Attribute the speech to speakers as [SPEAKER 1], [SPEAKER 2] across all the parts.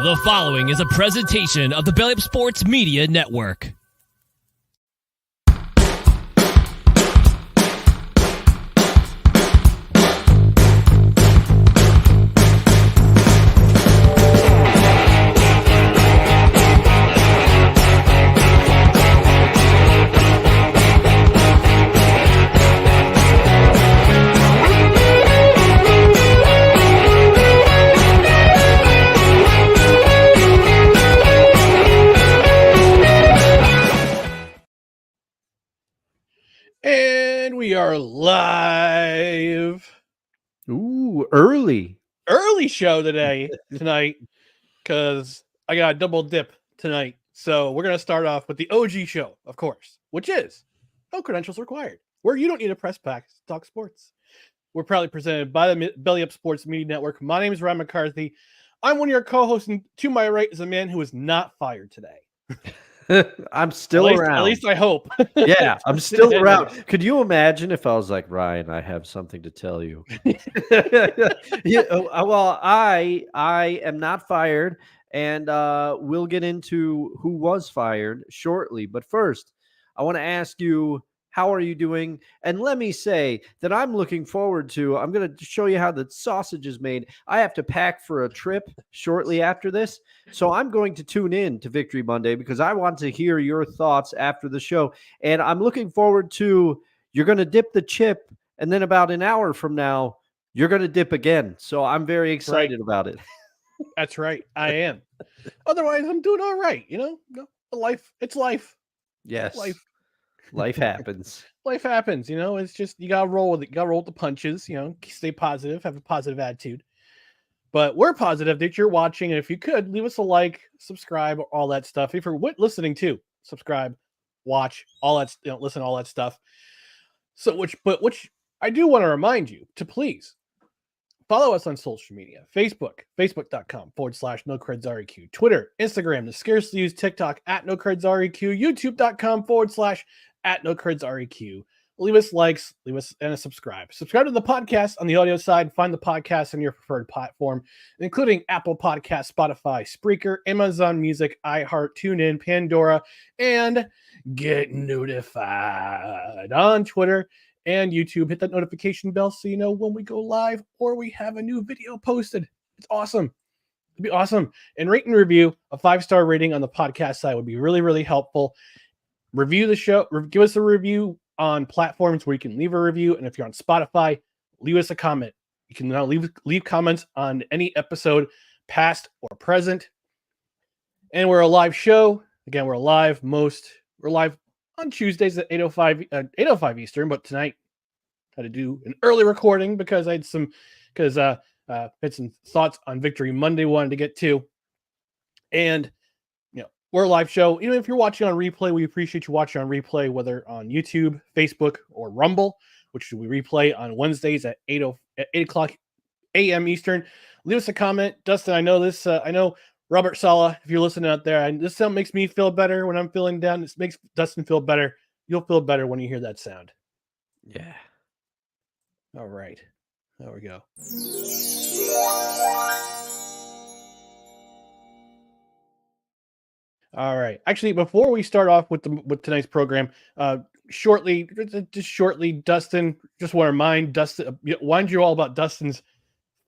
[SPEAKER 1] The following is a presentation of the Belly Up Sports Media Network.
[SPEAKER 2] And we are live.
[SPEAKER 3] Ooh, early
[SPEAKER 2] Show tonight, because I got a double dip tonight. So we're going to start off with the OG show, of course, which is No Credentials Required, where you don't need a press pack to talk sports. We're proudly presented by the Belly Up Sports Media Network. My name is Ryan McCarthy. I'm one of your co-hosts, and to my right is a man who is not fired today.
[SPEAKER 3] I'm still around.
[SPEAKER 2] At least I hope.
[SPEAKER 3] Yeah, I'm still around. Could you imagine if I was like, Ryan, I have something to tell you? Yeah, well, I am not fired, and we'll get into who was fired shortly. But first, I want to ask you, how are you doing? And let me say that I'm looking forward to, I'm going to show you how the sausage is made. I have to pack for a trip shortly after this. So I'm going to tune in to Victory Monday because I want to hear your thoughts after the show. And I'm looking forward to, you're going to dip the chip, and then about an hour from now, you're going to dip again. So I'm very excited about it.
[SPEAKER 2] That's right. I am. Otherwise, I'm doing all right. Life. It's life.
[SPEAKER 3] Yes.
[SPEAKER 2] Life
[SPEAKER 3] happens.
[SPEAKER 2] Life happens. It's just, you got to roll with it. You got to roll with the punches, stay positive, have a positive attitude. But we're positive that you're watching. And if you could, leave us a like, subscribe, all that stuff. If you're listening too, subscribe, watch, all that, listen to all that stuff. So, which I do want to remind you to please follow us on social media: Facebook, facebook.com/NoCredsREQ, Twitter, Instagram, the scarcely used TikTok @NoCredsREQ, YouTube.com/@NoCredsREQ. Leave us likes, leave us and a subscribe. Subscribe to the podcast on the audio side. Find the podcast on your preferred platform, including Apple Podcasts, Spotify, Spreaker, Amazon Music, iHeart, TuneIn, Pandora, and get notified on Twitter and YouTube. Hit that notification bell so you know when we go live or we have a new video posted. It's awesome. It'd be awesome. And rate and review. A 5-star rating on the podcast side would be really, really helpful. Review the show. Give us a review on platforms where you can leave a review. And if you're on Spotify, leave us a comment. You can now leave comments on any episode, past or present. And we're a live show. Again, we're live on Tuesdays at 8:05 Eastern, but tonight I had to do an early recording because I had some thoughts on Victory Monday wanted to get to. And we're a live show. Even if you're watching on replay, we appreciate you watching on replay, whether on YouTube, Facebook, or Rumble, which we replay on Wednesdays at 8 o'clock a.m. Eastern. Leave us a comment. Dustin, I know this. I know Robert Sala, if you're listening out there, and this sound makes me feel better when I'm feeling down. This makes Dustin feel better. You'll feel better when you hear that sound.
[SPEAKER 3] Yeah.
[SPEAKER 2] All right. There we go. All right. Actually, before we start off with tonight's program, shortly, Dustin, just want to remind you all about Dustin's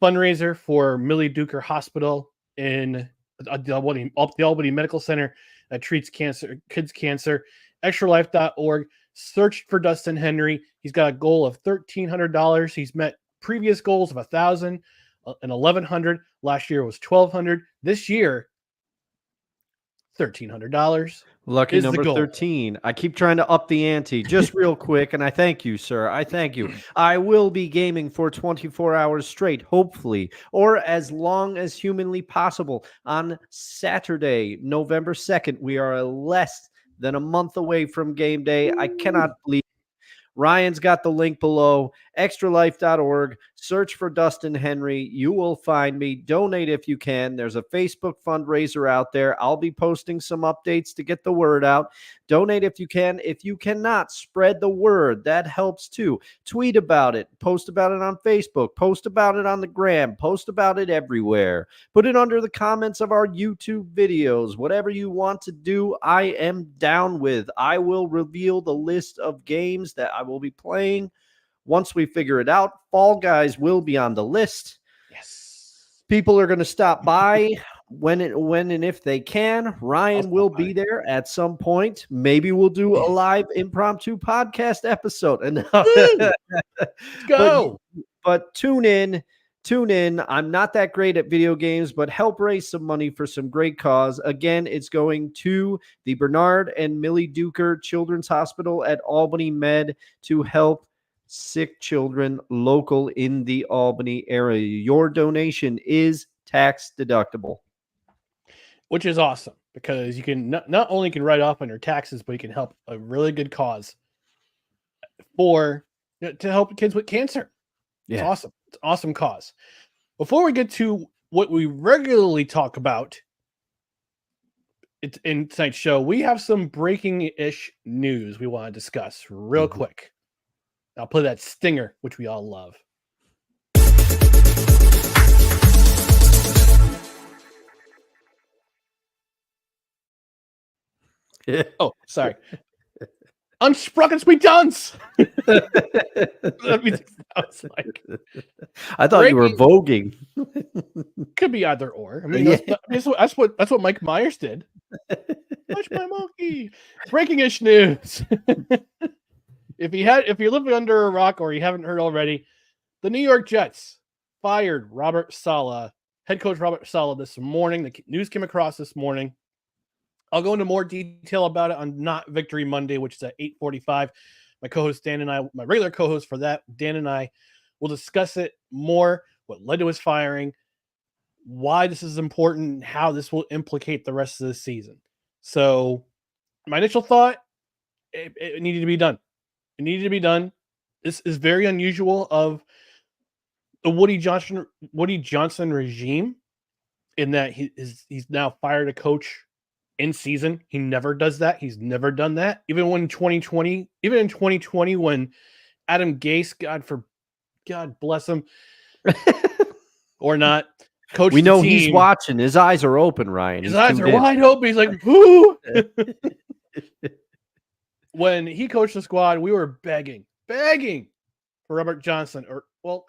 [SPEAKER 2] fundraiser for Millie Duker Hospital in the Albany Medical Center that treats kids cancer. extralife.org. Search for Dustin Henry. He's got a goal of $1,300. He's met previous goals of $1,000 and $1,100. Last year was $1,200. This year, $1,300.
[SPEAKER 3] Lucky number 13. I keep trying to up the ante just real quick, and I thank you, sir. I thank you. I will be gaming for 24 hours straight, hopefully, or as long as humanly possible on Saturday, November 2nd. We are less than a month away from game day. I cannot believe Ryan's got the link below, extralife.org. Search for Dustin Henry. You will find me. Donate if you can. There's a Facebook fundraiser out there. I'll be posting some updates to get the word out. Donate if you can. If you cannot, spread the word. That helps too. Tweet about it. Post about it on Facebook. Post about it on the gram. Post about it everywhere. Put it under the comments of our YouTube videos. Whatever you want to do, I am down with. I will reveal the list of games that I will be playing once we figure it out. Fall Guys will be on the list.
[SPEAKER 2] Yes.
[SPEAKER 3] People are going to stop by when and if they can. Ryan will be there at some point. Maybe we'll do a live impromptu podcast episode. And
[SPEAKER 2] Go.
[SPEAKER 3] But tune in. I'm not that great at video games, but help raise some money for some great cause. Again, it's going to the Bernard and Millie Duker Children's Hospital at Albany Med to help sick children local in the Albany area. Your donation is tax deductible,
[SPEAKER 2] which is awesome because you can not only can write off on your taxes, but you can help a really good cause to help kids with cancer. It's awesome. It's an awesome cause. Before we get to what we regularly talk about in tonight's show, we have some breaking-ish news we want to discuss real quick. I'll play that stinger, which we all love. Oh, sorry. Unsproken sweet Johns.
[SPEAKER 3] I thought you were voguing.
[SPEAKER 2] Could be either or. I mean, that's what Mike Myers did. Touch my monkey. Breaking-ish news. If you're living under a rock or you haven't heard already, the New York Jets fired Robert Saleh, head coach Robert Saleh, this morning. The news came across this morning. I'll go into more detail about it on Not Victory Monday, which is at 8:45. My co-host Dan and I, my regular co-host for that, Dan and I, will discuss it more, what led to his firing, why this is important, how this will implicate the rest of the season. So my initial thought, it needed to be done. It needed to be done. This is very unusual of the Woody Johnson regime in that he's now fired a coach in season. He never does that. He's never done that. Even in 2020, when Adam Gase, God bless him, or not, coach.
[SPEAKER 3] We know he's watching. His eyes are open, Ryan.
[SPEAKER 2] His eyes are wide open. He's like, who? When he coached the squad, we were begging for Robert Johnson,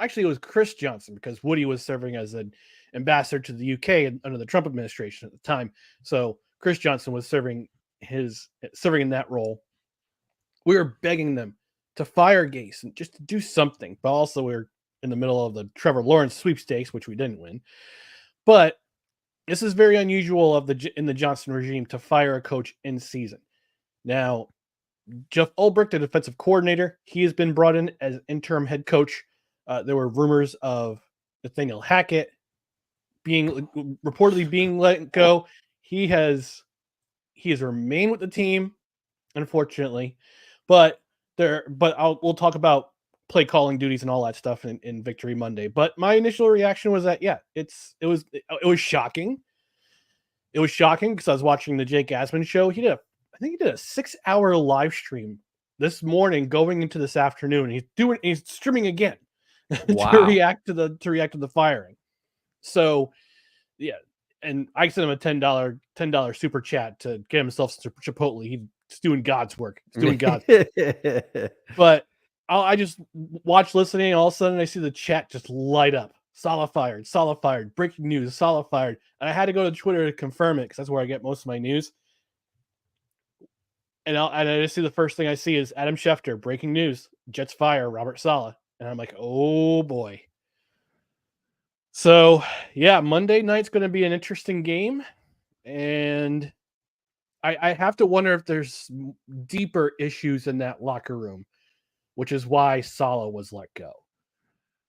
[SPEAKER 2] actually it was Chris Johnson, because Woody was serving as an ambassador to the UK under the Trump administration at the time. So Chris Johnson was serving in that role. We were begging them to fire Gase and just to do something, but also we were in the middle of the Trevor Lawrence sweepstakes, which we didn't win. But this is very unusual in the Johnson regime to fire a coach in season. Now, Jeff Ulbrich, the defensive coordinator, he has been brought in as interim head coach. There were rumors of Nathaniel Hackett reportedly being let go. He has remained with the team, unfortunately, but we'll talk about play calling duties and all that stuff in Victory Monday. But my initial reaction was that it was shocking. It was shocking because I was watching the Jake Asman show. I think he did a 6-hour live stream this morning going into this afternoon. He's streaming again to react to the firing. So yeah. And I sent him a $10 super chat to get himself Chipotle. He's doing God's work. He's doing God's work. But I just watch listening, and all of a sudden I see the chat just light up. Saleh fired, breaking news, Saleh fired. And I had to go to Twitter to confirm it because that's where I get most of my news. And I just see the first thing I see is Adam Schefter, breaking news, Jets fire Robert Saleh. And I'm like, oh boy. So, yeah, Monday night's going to be an interesting game. And I have to wonder if there's deeper issues in that locker room, which is why Saleh was let go.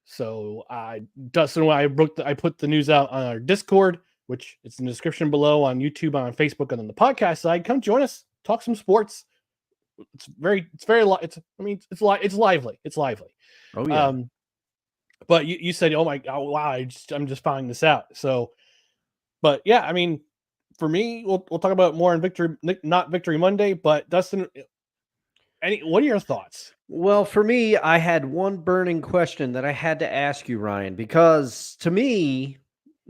[SPEAKER 2] So, Dustin, I put the news out on our Discord, which it's in the description below on YouTube, on Facebook, and on the podcast side. Come join us. Talk some sports. it's lively. It's lively.
[SPEAKER 3] Oh yeah.
[SPEAKER 2] But you said, oh my god, wow, I'm just finding this out. So, but yeah, I mean, for me, we'll talk about more on not Victory Monday. But Dustin, what are your thoughts?
[SPEAKER 3] Well, for me, I had one burning question that I had to ask you, Ryan, because to me,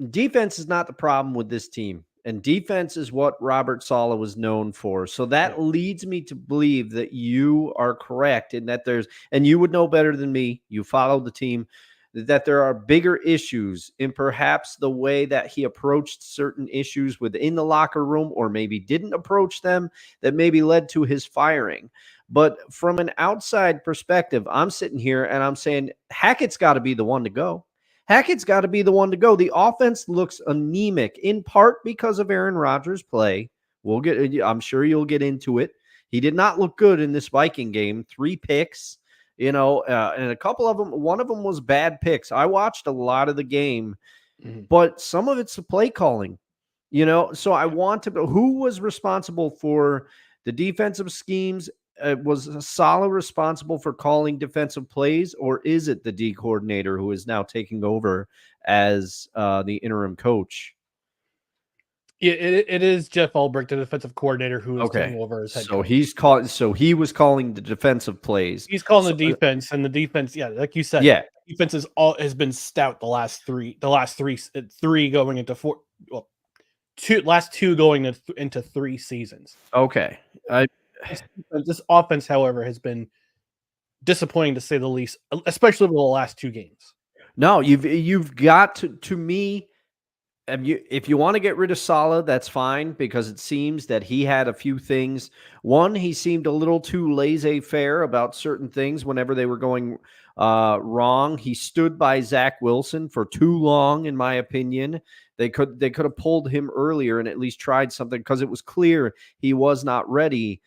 [SPEAKER 3] defense is not the problem with this team. And defense is what Robert Saleh was known for. So that
[SPEAKER 2] Yeah.
[SPEAKER 3] leads me to believe that you are correct in that and you would know better than me, you follow the team, that there are bigger issues in perhaps the way that he approached certain issues within the locker room, or maybe didn't approach them, that maybe led to his firing. But from an outside perspective, I'm sitting here and I'm saying Hackett's got to be the one to go. Hackett's got to be the one to go. The offense looks anemic, in part because of Aaron Rodgers' play. I'm sure you'll get into it. He did not look good in this Viking game. 3 picks, and a couple of them, one of them was bad picks. I watched a lot of the game, but some of it's the play calling, So I want to know who was responsible for the defensive schemes. Was Saleh responsible for calling defensive plays, or is it the D coordinator who is now taking over as the interim coach?
[SPEAKER 2] Yeah, it is Jeff Ulbrich, the defensive coordinator, who is taking
[SPEAKER 3] Okay,
[SPEAKER 2] over as head
[SPEAKER 3] so
[SPEAKER 2] coach.
[SPEAKER 3] he was calling the defensive plays.
[SPEAKER 2] He's calling
[SPEAKER 3] So,
[SPEAKER 2] the defense, and the defense, yeah, like you said,
[SPEAKER 3] yeah,
[SPEAKER 2] defense has been stout the last three going into four. Well, last two going into 3 seasons.
[SPEAKER 3] okay.
[SPEAKER 2] This offense, however, has been disappointing to say the least, especially over the last 2 games.
[SPEAKER 3] No, you've got to me. If you want to get rid of Saleh, that's fine, because it seems that he had a few things. One, he seemed a little too laissez-faire about certain things whenever they were going wrong. He stood by Zach Wilson for too long, in my opinion. They could have pulled him earlier and at least tried something, because it was clear he was not ready.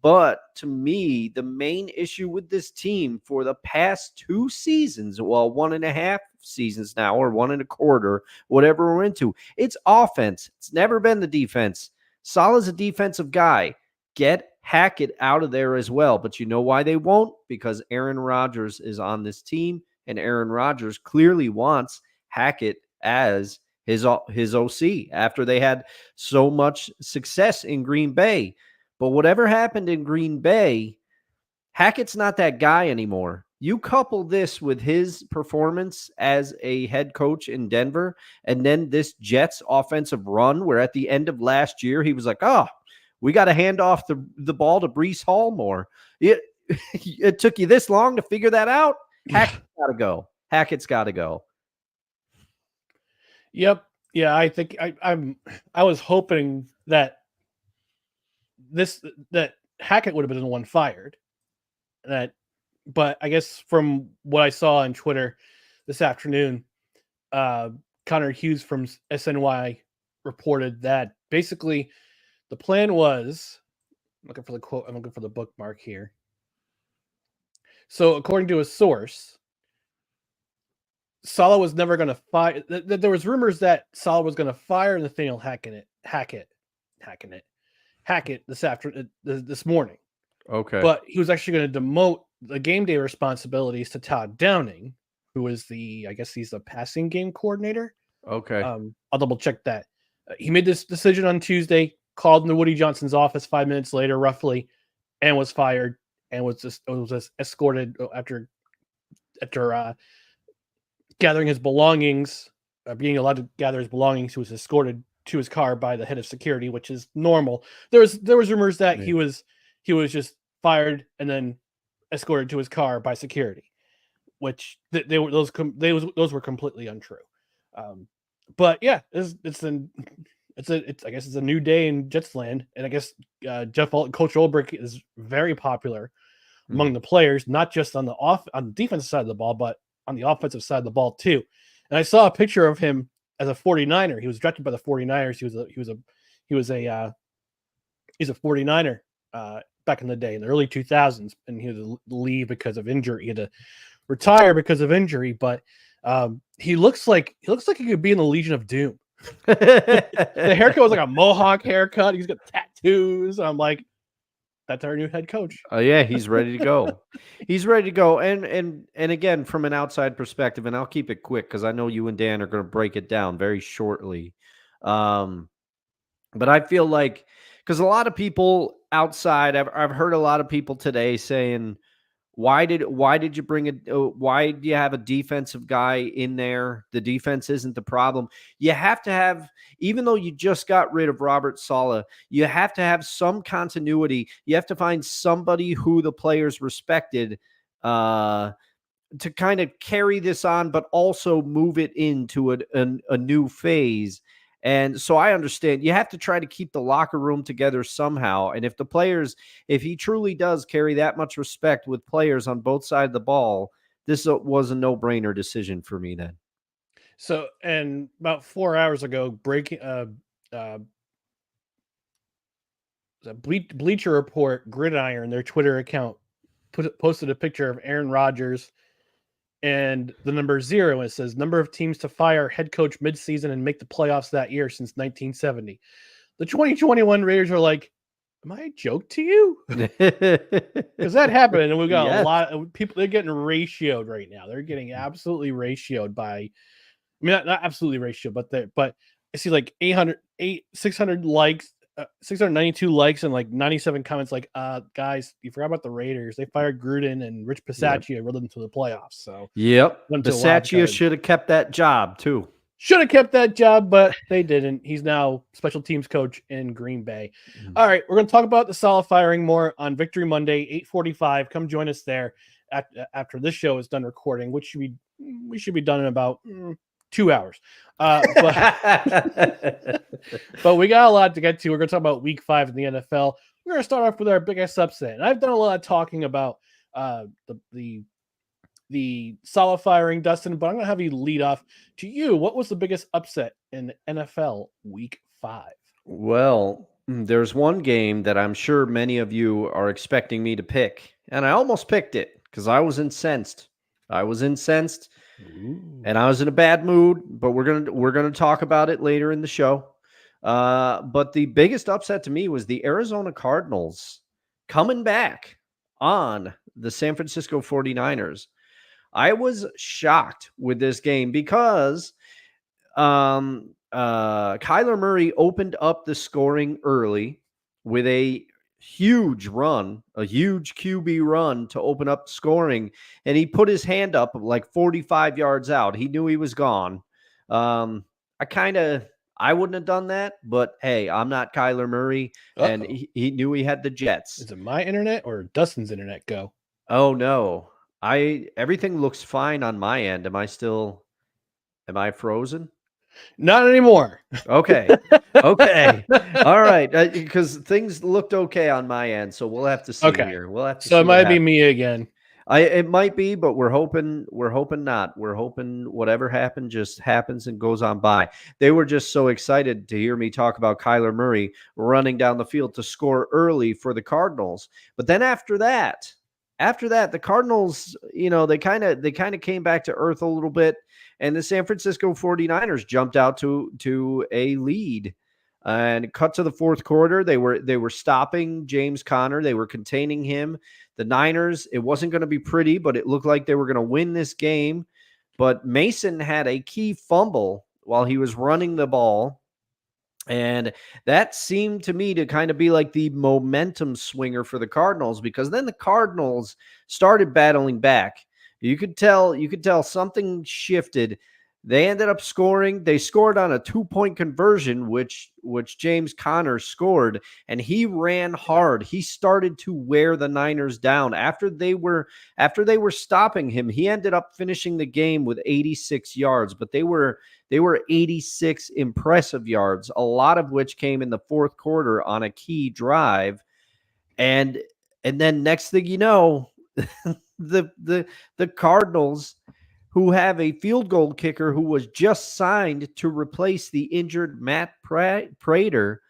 [SPEAKER 3] But to me, the main issue with this team for the past 2 seasons, well, 1.5 seasons now, or 1.25, whatever we're into, it's offense. It's never been the defense. Saleh's a defensive guy. Get Hackett out of there as well. But you know why they won't? Because Aaron Rodgers is on this team, and Aaron Rodgers clearly wants Hackett as his OC after they had so much success in Green Bay. But whatever happened in Green Bay, Hackett's not that guy anymore. You couple this with his performance as a head coach in Denver, and then this Jets offensive run where at the end of last year, he was like, we got to hand off the ball to Breece Hall more. It took you this long to figure that out? Hackett's got to go. Hackett's got to go.
[SPEAKER 2] Yep. Yeah, I think I was hoping that Hackett would have been the one fired. But I guess from what I saw on Twitter this afternoon, Connor Hughes from SNY reported that basically the plan was, I'm looking for the quote, I'm looking for the bookmark here. So according to a source, Saleh was never going to fire. There was rumors that Saleh was going to fire Nathaniel Hackett this morning.
[SPEAKER 3] Okay.
[SPEAKER 2] But he was actually going to demote the game day responsibilities to Todd Downing, who is I guess he's the passing game coordinator.
[SPEAKER 3] Okay.
[SPEAKER 2] I'll double check that. He made this decision on Tuesday, called into Woody Johnson's office 5 minutes later, roughly, and was fired, and was escorted after gathering his belongings, being allowed to gather his belongings. He was escorted to his car by the head of security, which is normal. There was rumors that he was just fired and then escorted to his car by security, which those were completely untrue. But yeah, I guess it's a new day in Jets land, and I guess Coach Ulbrich is very popular among the players, not just on the defensive side of the ball, but on the offensive side of the ball too. And I saw a picture of him as a 49er. He was drafted by the 49ers. He's a 49er back in the day, in the early 2000s, and he had to leave because of injury. He had to retire because of injury, but he looks like he could be in the Legion of Doom. The haircut was like a mohawk haircut. He's got tattoos. I'm like, That's our new head coach.
[SPEAKER 3] Yeah, he's ready to go. He's ready to go. And again, from an outside perspective, and I'll keep it quick because I know you and Dan are going to break it down very shortly. But I feel like because a lot of people outside, I've heard a lot of people today saying, why did you bring why do you have a defensive guy in there? The defense isn't the problem. You have to have, even though you just got rid of Robert Saleh, you have to have some continuity. You have to find somebody who the players respected to kind of carry this on, but also move it into a new phase. And so I understand you have to try to keep the locker room together somehow. And if he truly does carry that much respect with players on both sides of the ball, this was a no-brainer decision for me then.
[SPEAKER 2] So, and about 4 hours ago, Bleacher Report, Gridiron, their Twitter account, posted a picture of Aaron Rodgers and the number 0. And it says number of teams to fire head coach midseason and make the playoffs that year since 1970. The 2021 Raiders are like, am I a joke to you? Because that happened, and we've got a lot of people. They're getting ratioed right now. They're getting absolutely ratioed by, I mean, not absolutely ratioed, but I see like 600 likes, 692 likes, and like 97 comments. Like, guys, you forgot about the Raiders. They fired Gruden and Rich Bisaccia, rode them to the playoffs. So,
[SPEAKER 3] Bisaccia should have kept that job too.
[SPEAKER 2] Should have kept that job, but they didn't. He's now special teams coach in Green Bay. All right, we're going to talk about the Saleh firing more on Victory Monday, 8:45. Come join us there after this show is done recording, which we should be done in about 2 hours. But we got a lot to get to. We're going to talk about Week 5 in the NFL. We're going to start off with our biggest upset. And I've done a lot of talking about the Saleh firing, Dustin, but I'm going to have you lead off to you. What was the biggest upset in NFL Week 5?
[SPEAKER 3] Well, there's one game that I'm sure many of you are expecting me to pick, and I almost picked it because I was incensed.
[SPEAKER 2] Ooh.
[SPEAKER 3] And I was in a bad mood, but we're gonna talk about it later in the show. But the biggest upset to me was the Arizona Cardinals coming back on the San Francisco 49ers. I was shocked with this game because Kyler Murray opened up the scoring early with a huge QB run to open up scoring, and he put his hand up like 45 yards out. He knew he was gone. I wouldn't have done that, but hey, I'm not Kyler Murray, and he knew he had the Jets.
[SPEAKER 2] Is it my internet or Dustin's internet go?
[SPEAKER 3] Oh no. Everything looks fine on my end. Am I frozen?
[SPEAKER 2] Not anymore.
[SPEAKER 3] Okay. All right. Because things looked okay on my end, so we'll have to see here. We'll have to.
[SPEAKER 2] So it might be me again.
[SPEAKER 3] It might be, but we're hoping not. We're hoping whatever happened just happens and goes on by. They were just so excited to hear me talk about Kyler Murray running down the field to score early for the Cardinals. But then after that, the Cardinals, they kind of came back to earth a little bit, and the San Francisco 49ers jumped out to a lead. And cut to the fourth quarter, they were stopping James Conner. They were containing him. The Niners, it wasn't going to be pretty, but it looked like they were going to win this game. But Mason had a key fumble while he was running the ball. And that seemed to me to kind of be like the momentum swinger for the Cardinals, because then the Cardinals started battling back. You could tell something shifted. They ended up scoring. They scored on a 2-point conversion, which James Conner scored, and he ran hard. He started to wear the Niners down. After they were stopping him, he ended up finishing the game with 86 yards, but they were 86 impressive yards, a lot of which came in the fourth quarter on a key drive. And then next thing you know, the Cardinals, who have a field goal kicker who was just signed to replace the injured Matt Prater,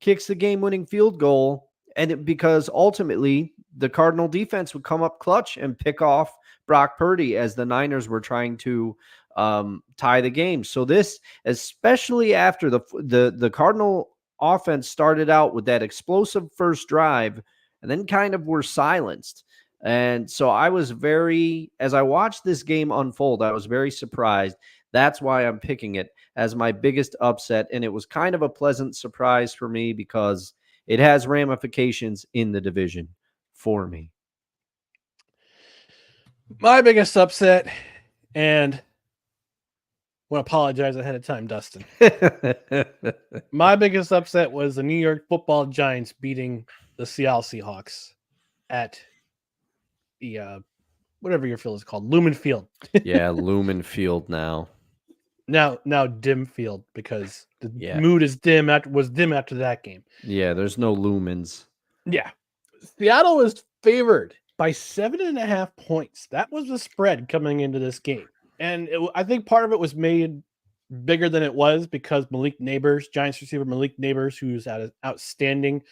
[SPEAKER 3] kicks the game-winning field goal, and because ultimately the Cardinal defense would come up clutch and pick off Brock Purdy as the Niners were trying to tie the game. So this, especially after the Cardinal offense started out with that explosive first drive, and then kind of were silenced. And so as I watched this game unfold, I was very surprised. That's why I'm picking it as my biggest upset. And it was kind of a pleasant surprise for me because it has ramifications in the division for me.
[SPEAKER 2] My biggest upset, and I want to apologize ahead of time, Dustin. My biggest upset was the New York Football Giants beating the Seattle Seahawks at the whatever your field is called, Lumen Field.
[SPEAKER 3] Yeah, Lumen Field now.
[SPEAKER 2] Now dim field because the
[SPEAKER 3] Yeah.
[SPEAKER 2] mood was dim after that game.
[SPEAKER 3] Yeah, there's no lumens.
[SPEAKER 2] Yeah. Seattle was favored by 7.5 points. That was the spread coming into this game. And I think part of it was made bigger than it was because Malik Neighbors, Giants receiver Malik Neighbors, who's had an outstanding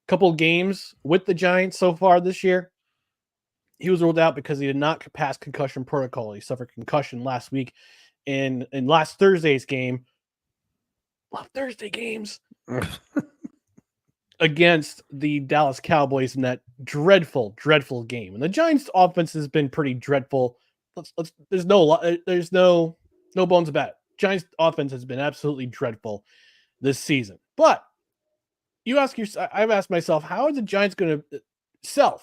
[SPEAKER 2] couple games with the Giants so far this year, he was ruled out because he did not pass concussion protocol. He suffered concussion last week in last Thursday's game. Love Thursday games. Against the Dallas Cowboys in that dreadful, dreadful game. And the Giants offense has been pretty dreadful. There's no bones about it. Giants offense has been absolutely dreadful this season. But I've asked myself, how are the Giants going to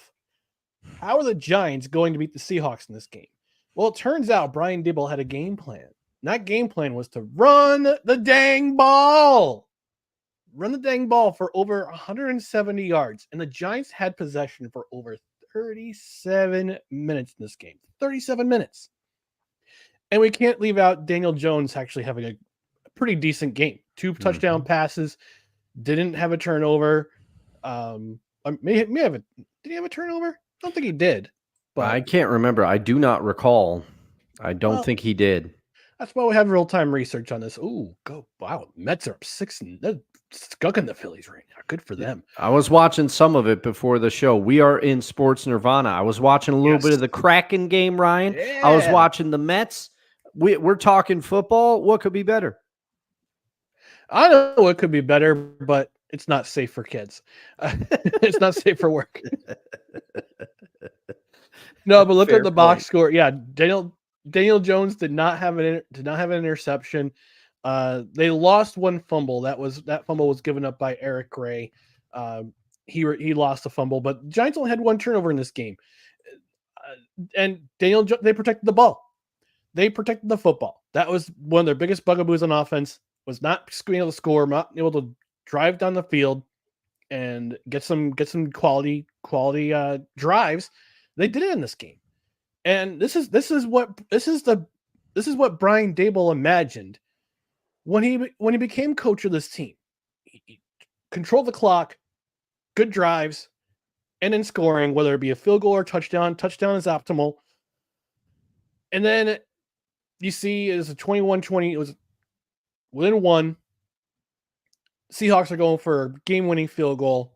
[SPEAKER 2] how are the Giants going to beat the Seahawks in this game? Well, it turns out Brian Dibble had a game plan. And that game plan was to run the dang ball. Run the dang ball for over 170 yards. And the Giants had possession for over 37 minutes in this game. 37 minutes. And we can't leave out Daniel Jones actually having a pretty decent game. 2 touchdown passes. Didn't have a turnover. Did he have a turnover? I don't think he did.
[SPEAKER 3] But I can't remember. I do not recall. I don't think he did.
[SPEAKER 2] That's why we have real-time research on this. Ooh, go. Wow. Mets are up 6 and they're skunking the Phillies right now. Good for them.
[SPEAKER 3] I was watching some of it before the show. We are in sports nirvana. I was watching a little bit of the Kraken game, Ryan. Yeah. I was watching the Mets. We're talking football. What could be better?
[SPEAKER 2] I know what could be better, but it's not safe for kids. It's not safe for work. No, but look at the box score. Yeah, Daniel Jones did not have an interception. They lost one fumble. That fumble was given up by Eric Gray. He lost a fumble, but Giants only had 1 turnover in this game. And they protected the ball. They protected the football. That was one of their biggest bugaboos on offense. Was not being able to score, not able to drive down the field and get some quality drives. They did it in this game. And this is what Brian Dable imagined when he became coach of this team. He controlled the clock, good drives, and in scoring, whether it be a field goal or touchdown. Touchdown is optimal. And then you see it was a 21-20. It was within 1. Seahawks are going for a game-winning field goal.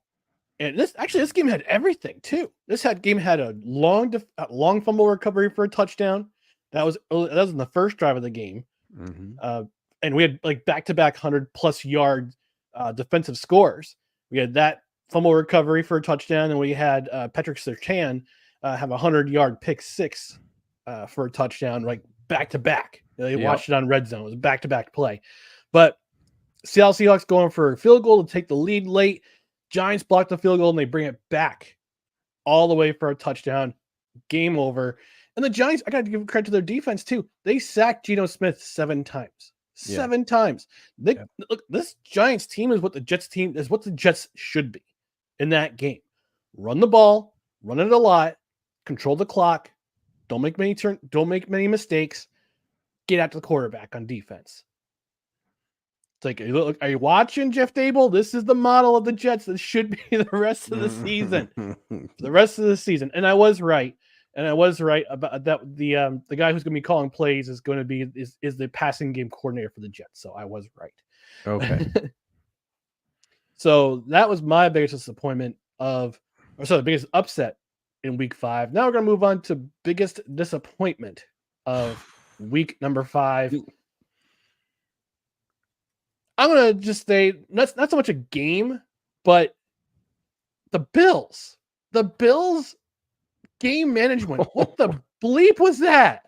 [SPEAKER 2] And this game had everything too. This game had a long fumble recovery for a touchdown. That was in the first drive of the game. Mm-hmm. And we had like back-to-back 100+ yard defensive scores. We had that fumble recovery for a touchdown, and we had Patrick Surtain have a 100-yard pick 6 for a touchdown, like back-to-back. They watched it on Red Zone. It was a back-to-back play. But Seattle Seahawks going for a field goal to take the lead late. Giants block the field goal and they bring it back all the way for a touchdown. Game over. And the Giants, I got to give credit to their defense too. They sacked Geno Smith 7 times. 7 times. Look, this Giants team is what the Jets should be in that game. Run the ball, run it a lot, control the clock, don't make many mistakes, get after the quarterback on defense. It's like, are you watching, Jeff Dable? This is the model of the Jets that should be the rest of the season. The rest of the season. And I was right. And I was right about that. The guy who's going to be calling plays is going to be is the passing game coordinator for the Jets. So I was right.
[SPEAKER 3] Okay.
[SPEAKER 2] So that was my biggest disappointment the biggest upset in week 5. Now we're going to move on to biggest disappointment of week number 5. I'm going to just say not so much a game, but the Bills. The Bills game management. What the bleep was that?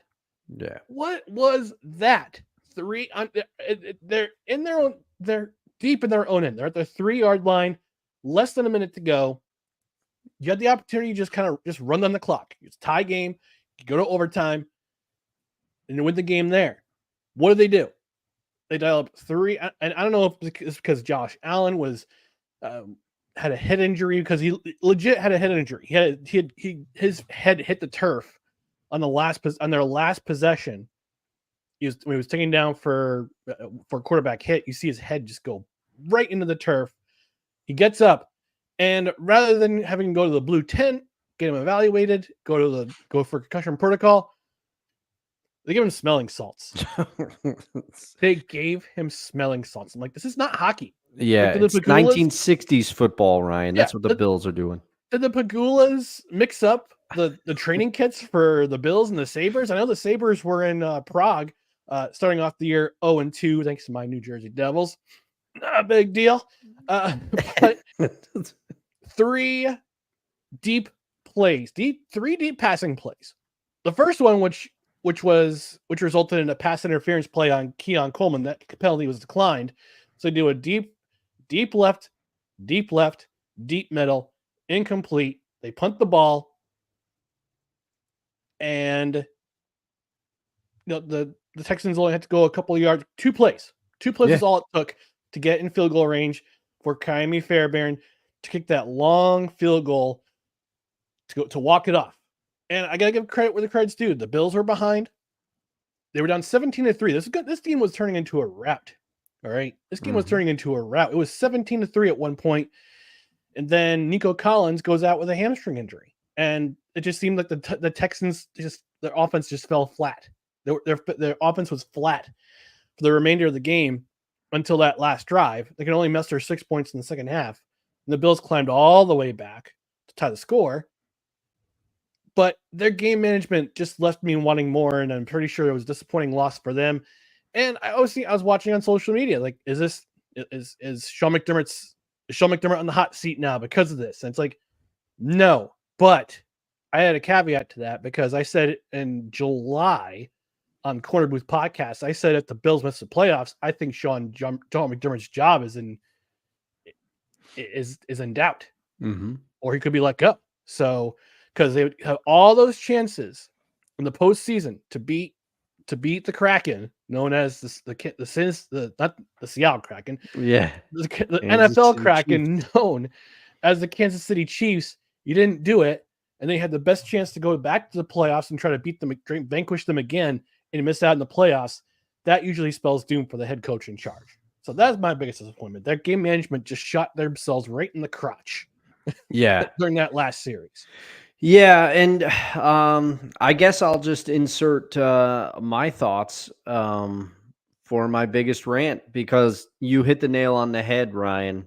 [SPEAKER 3] Yeah.
[SPEAKER 2] What was that? They're in their own. They're deep in their own end. They're at the 3-yard line. Less than a minute to go. You had the opportunity to just run down the clock. It's a tie game. You go to overtime, and you win the game there. What do? They dial up 3, and I don't know if it's because Josh Allen was had a head injury, because he legit had a head injury. His head hit the turf on their last possession. When he was taken down for a quarterback hit, you see his head just go right into the turf. He gets up, and rather than having to go to the blue tent, get him evaluated, go for concussion protocol, they give him smelling salts. They gave him smelling salts. I'm like, this is not hockey.
[SPEAKER 3] Yeah,
[SPEAKER 2] like,
[SPEAKER 3] it's 1960s football, Ryan. That's what the Bills are doing.
[SPEAKER 2] Did the Pagulas mix up the training kits for the Bills and the Sabres? I know the Sabres were in Prague, starting off the year 0-2, thanks to my New Jersey Devils. Not a big deal. But 3 deep plays, 3 deep passing plays. The first one, which resulted in a pass interference play on Keon Coleman, that penalty was declined. So they do a deep left, deep middle, incomplete. They punt the ball, and the Texans only had to go a couple of yards. 2 plays. 2 plays is all it took to get in field goal range for Kaimi Fairbairn to kick that long field goal to walk it off. And I gotta give credit where the credit's due. The Bills were behind. They were down 17-3. This game was turning into a rout. All right. This game was turning into a rout. It was 17-3 at one point. And then Nico Collins goes out with a hamstring injury. And it just seemed like the Texans, their offense just fell flat. Their offense was flat for the remainder of the game until that last drive. They could only muster 6 points in the second half. And the Bills climbed all the way back to tie the score. But their game management just left me wanting more, and I'm pretty sure it was a disappointing loss for them. And I was watching on social media, like, is Sean McDermott on the hot seat now because of this? And it's like, no. But I had a caveat to that, because I said in July on Corner Booth Podcast, I said if the Bills miss the playoffs, I think John McDermott's job is in doubt, or he could be let go. So, because they would have all those chances in the postseason to beat the Kraken, known as not the Seattle Kraken, the NFL Kraken, Chiefs, known as the Kansas City Chiefs. You didn't do it, and they had the best chance to go back to the playoffs and try to beat them, vanquish them again, and miss out in the playoffs. That usually spells doom for the head coach in charge. So that's my biggest disappointment. Their game management just shot themselves right in the crotch.
[SPEAKER 3] Yeah,
[SPEAKER 2] during that last series.
[SPEAKER 3] Yeah, and I guess I'll just insert my thoughts for my biggest rant, because you hit the nail on the head, Ryan.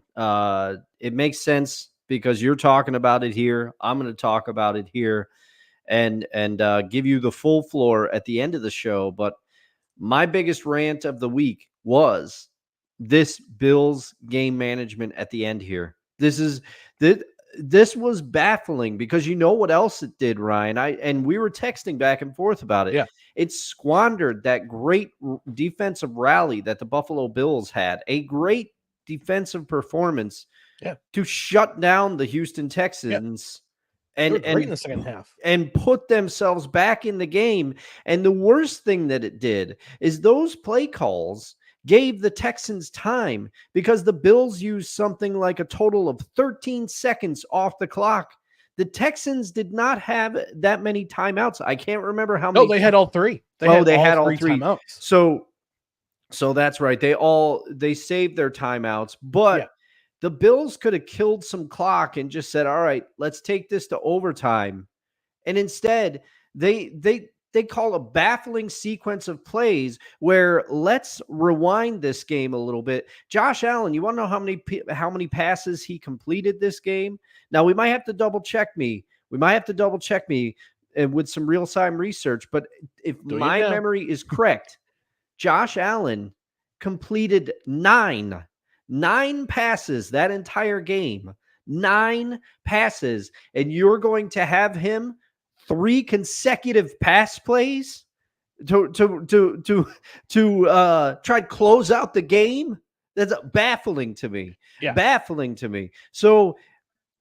[SPEAKER 3] It makes sense because you're talking about it here. I'm going to talk about it here, and give you the full floor at the end of the show. But my biggest rant of the week was this Bills game management at the end here. This was baffling, because you know what else it did, Ryan? And we were texting back and forth about it.
[SPEAKER 2] Yeah.
[SPEAKER 3] It squandered that great defensive rally that the Buffalo Bills had, a great defensive performance to shut down the Houston Texans. And
[SPEAKER 2] great in the second half,
[SPEAKER 3] and put themselves back in the game. And the worst thing that it did is those play calls gave the Texans time, because the Bills used something like a total of 13 seconds off the clock. The Texans did not have that many timeouts. I can't remember how many.
[SPEAKER 2] No, they had all 3.
[SPEAKER 3] They had all 3
[SPEAKER 2] timeouts.
[SPEAKER 3] So that's right. They saved their timeouts, but the Bills could have killed some clock and just said, all right, let's take this to overtime. And instead, they call a baffling sequence of plays where, let's rewind this game a little bit. Josh Allen, you want to know how many passes he completed this game? Now, we might have to double check me. With some real-time research. But if my memory is correct, Josh Allen completed 9 passes that entire game. 9 passes, and you're going to have him 3 consecutive pass plays to try to close out the game. That's baffling to me.
[SPEAKER 2] Yeah.
[SPEAKER 3] Baffling to me. So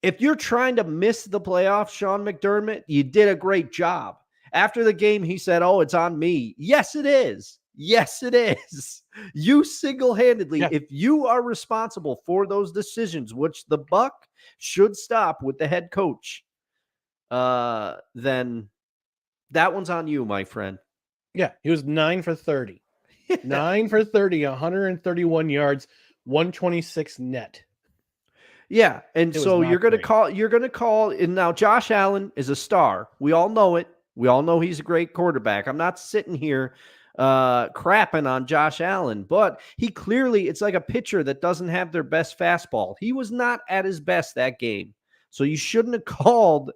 [SPEAKER 3] if you're trying to miss the playoffs, Sean McDermott, you did a great job. After the game, he said, "Oh, it's on me." Yes, it is. Yes, it is. You single-handedly, if you are responsible for those decisions, which the buck should stop with the head coach, then that one's on you, my friend.
[SPEAKER 2] Yeah, he was 9 for 30. 9 for 30, 131 yards, 126 net.
[SPEAKER 3] Yeah, and so you're going to call, and now Josh Allen is a star. We all know it. We all know he's a great quarterback. I'm not sitting here crapping on Josh Allen, but he clearly, it's like a pitcher that doesn't have their best fastball. He was not at his best that game. So you shouldn't have called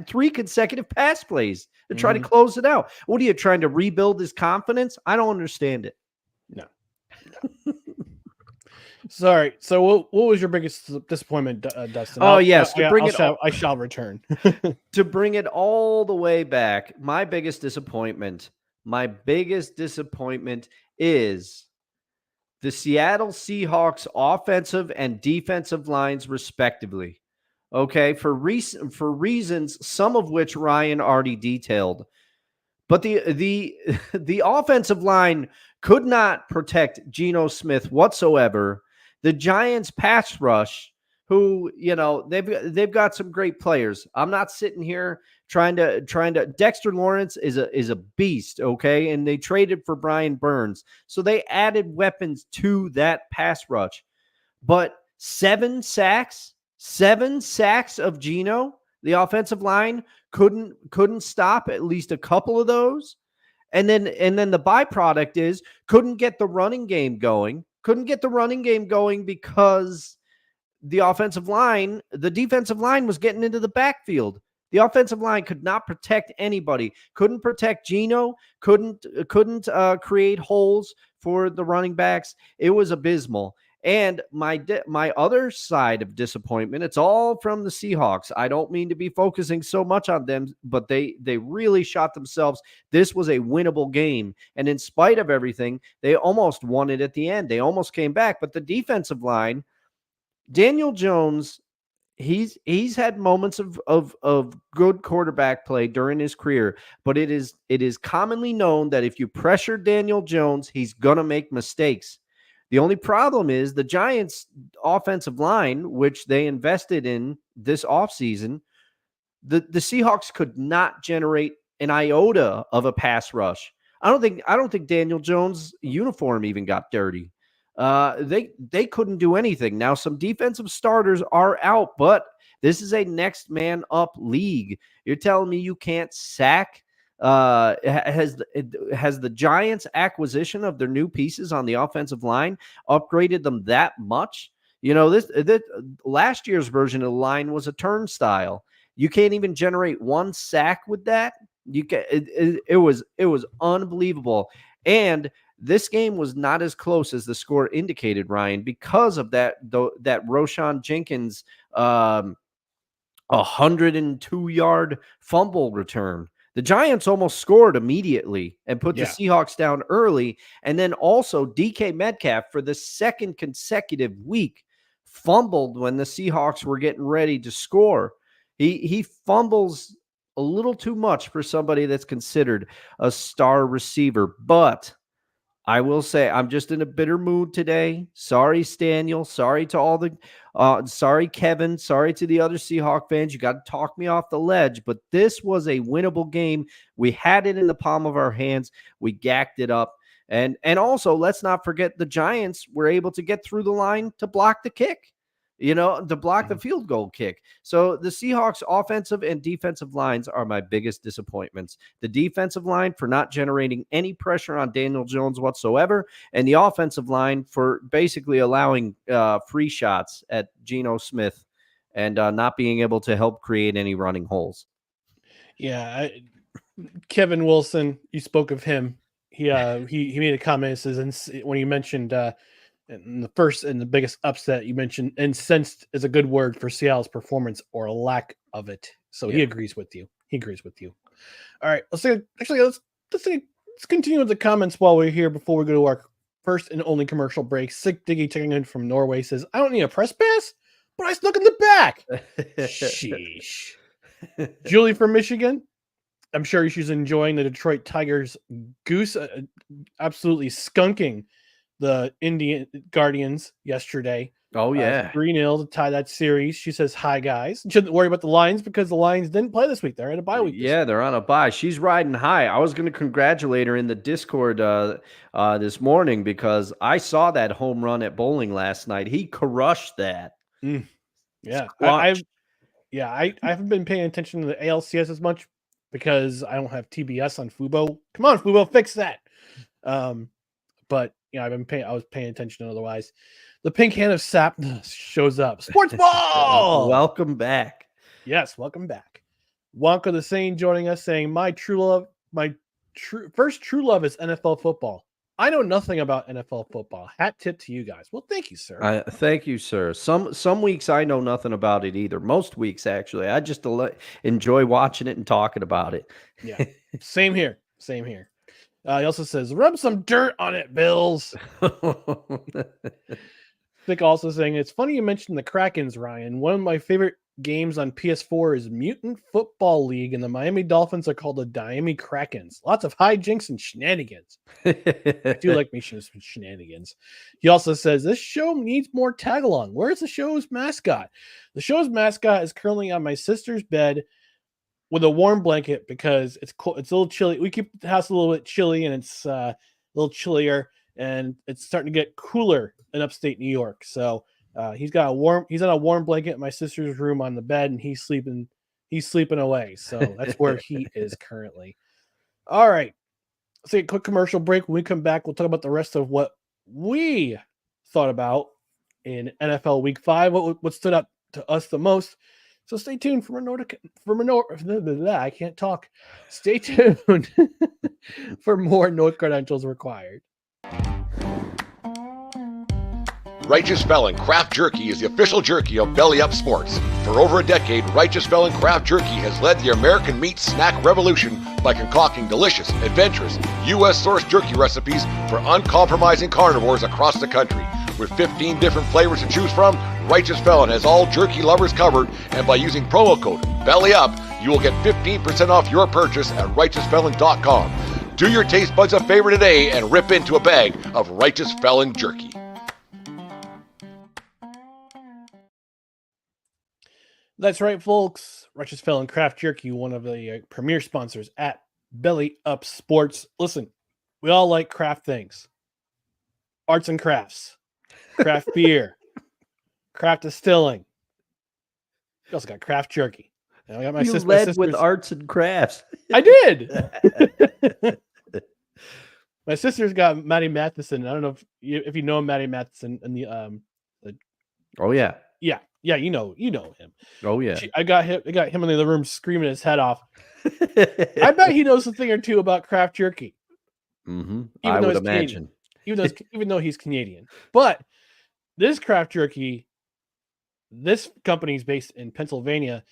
[SPEAKER 3] 3 consecutive pass plays to try to close it out. What are you trying to rebuild his confidence? I don't understand it.
[SPEAKER 2] No. Sorry. So what was your biggest disappointment, Dustin? I shall return.
[SPEAKER 3] To bring it all the way back, my biggest disappointment is the Seattle Seahawks offensive and defensive lines, respectively. Okay, for reasons, some of which Ryan already detailed. But the offensive line could not protect Geno Smith whatsoever. The Giants pass rush, who, they've got some great players. I'm not sitting here trying to Dexter Lawrence is a beast, okay? And they traded for Brian Burns. So they added weapons to that pass rush. But 7 sacks of Geno, the offensive line couldn't stop at least a couple of those. And then the byproduct is couldn't get the running game going because the defensive line was getting into the backfield. The offensive line could not protect anybody, couldn't protect Geno, couldn't create holes for the running backs. It was abysmal. And my other side of disappointment, it's all from the Seahawks. I don't mean to be focusing so much on them, but they really shot themselves. This was a winnable game. And in spite of everything, they almost won it at the end. They almost came back. But the defensive line, Daniel Jones, he's had moments of good quarterback play during his career, but it is commonly known that if you pressure Daniel Jones, he's going to make mistakes. The only problem is the Giants' offensive line, which they invested in this offseason, the Seahawks could not generate an iota of a pass rush. I don't think Daniel Jones' uniform even got dirty. They couldn't do anything. Now, some defensive starters are out, but this is a next man up league. You're telling me you can't sack? Has the Giants' acquisition of their new pieces on the offensive line upgraded them that much? This last year's version of the line was a turnstile. You can't even generate 1 sack with that. It was unbelievable. And this game was not as close as the score indicated, Ryan, because of that Roshan Jenkins 102-yard fumble return. The Giants almost scored immediately and put the Seahawks down early. And then also DK Metcalf, for the second consecutive week, fumbled when the Seahawks were getting ready to score. He fumbles a little too much for somebody that's considered a star receiver. But I will say I'm just in a bitter mood today. Sorry, Staniel. Sorry to all the sorry, Kevin. Sorry to the other Seahawk fans. You got to talk me off the ledge, but this was a winnable game. We had it in the palm of our hands. We gacked it up. And also, let's not forget the Giants were able to get through the line to block the kick. To block the field goal kick. So the Seahawks offensive and defensive lines are my biggest disappointments. The defensive line for not generating any pressure on Daniel Jones whatsoever, and the offensive line for basically allowing free shots at Geno Smith and not being able to help create any running holes.
[SPEAKER 2] Yeah, Kevin Wilson, you spoke of him. He made a comment. It says, when you mentioned And the first and the biggest upset you mentioned, incensed is a good word for Seattle's performance or a lack of it. So he agrees with you. All right, let's continue with the comments while we're here before we go to our first and only commercial break. Sick Diggy checking in from Norway says, "I don't need a press pass, but I snuck in the back." Sheesh. Julie from Michigan. I'm sure she's enjoying the Detroit Tigers goose, absolutely skunking the Indian Guardians yesterday.
[SPEAKER 3] Oh, yeah.
[SPEAKER 2] 3-0 to tie that series. She says, "Hi, guys." Shouldn't worry about the Lions because the Lions didn't play this week. They're at a bye week.
[SPEAKER 3] Yeah, they're on a bye. She's riding high. I was going to congratulate her in the Discord this morning because I saw that home run at bowling last night. He crushed that.
[SPEAKER 2] Yeah. I haven't been paying attention to the ALCS as much because I don't have TBS on Fubo. Come on, Fubo, fix that. But I was paying attention otherwise. The pink hand of sap shows up. Sports ball.
[SPEAKER 3] Welcome back.
[SPEAKER 2] Yes, welcome back. Wonka the Sane joining us saying, first true love is NFL football. I know nothing about NFL football. Hat tip to you guys. Well, thank you, sir.
[SPEAKER 3] Thank you, sir. Some weeks I know nothing about it either. Most weeks, actually. I just enjoy watching it and talking about it.
[SPEAKER 2] Yeah, same here. He also says, "Rub some dirt on it, Bills." Vic also saying, "It's funny you mentioned the Krakens, Ryan. One of my favorite games on PS4 is Mutant Football League, and the Miami Dolphins are called the Miami Krakens. Lots of hijinks and shenanigans." I do like me some shenanigans. He also says, "This show needs more tag-along. Where's the show's mascot?" The show's mascot is currently on my sister's bed with a warm blanket because it's cold. It's a little chilly. We keep the house a little bit chilly, and it's a little chillier, and it's starting to get cooler in upstate New York. So he's on a warm blanket in my sister's room on the bed, and he's sleeping away. So that's where he is currently. All right. Let's take a quick commercial break. When we come back, we'll talk about the rest of what we thought about in NFL Week 5, what stood out to us the most. So stay tuned I can't talk. Stay tuned for more No Credentials Required.
[SPEAKER 4] Righteous Felon Craft Jerky is the official jerky of Belly Up Sports. For over a decade, Righteous Felon Craft Jerky has led the American meat snack revolution by concocting delicious, adventurous, U.S.-sourced jerky recipes for uncompromising carnivores across the country. With 15 different flavors to choose from, Righteous Felon has all jerky lovers covered, and by using promo code BELLYUP, you will get 15% off your purchase at RighteousFelon.com. Do your taste buds a favor today and rip into a bag of Righteous Felon jerky.
[SPEAKER 2] That's right, folks. Righteous Felon Craft Jerky, one of the premier sponsors at Belly Up Sports. Listen, we all like craft things. Arts and crafts. Craft beer. Craft distilling. You also got craft jerky. And I got my
[SPEAKER 3] You led with arts and crafts.
[SPEAKER 2] I did. My sister's got Maddie Matheson. I don't know if you know Maddie Matheson and the
[SPEAKER 3] Oh yeah.
[SPEAKER 2] Yeah, you know him.
[SPEAKER 3] Oh yeah.
[SPEAKER 2] I got him in the other room screaming his head off. I bet he knows a thing or two about craft jerky.
[SPEAKER 3] Mm-hmm. I would imagine.
[SPEAKER 2] Even though he's Canadian. But this craft jerky, this company is based in Pennsylvania,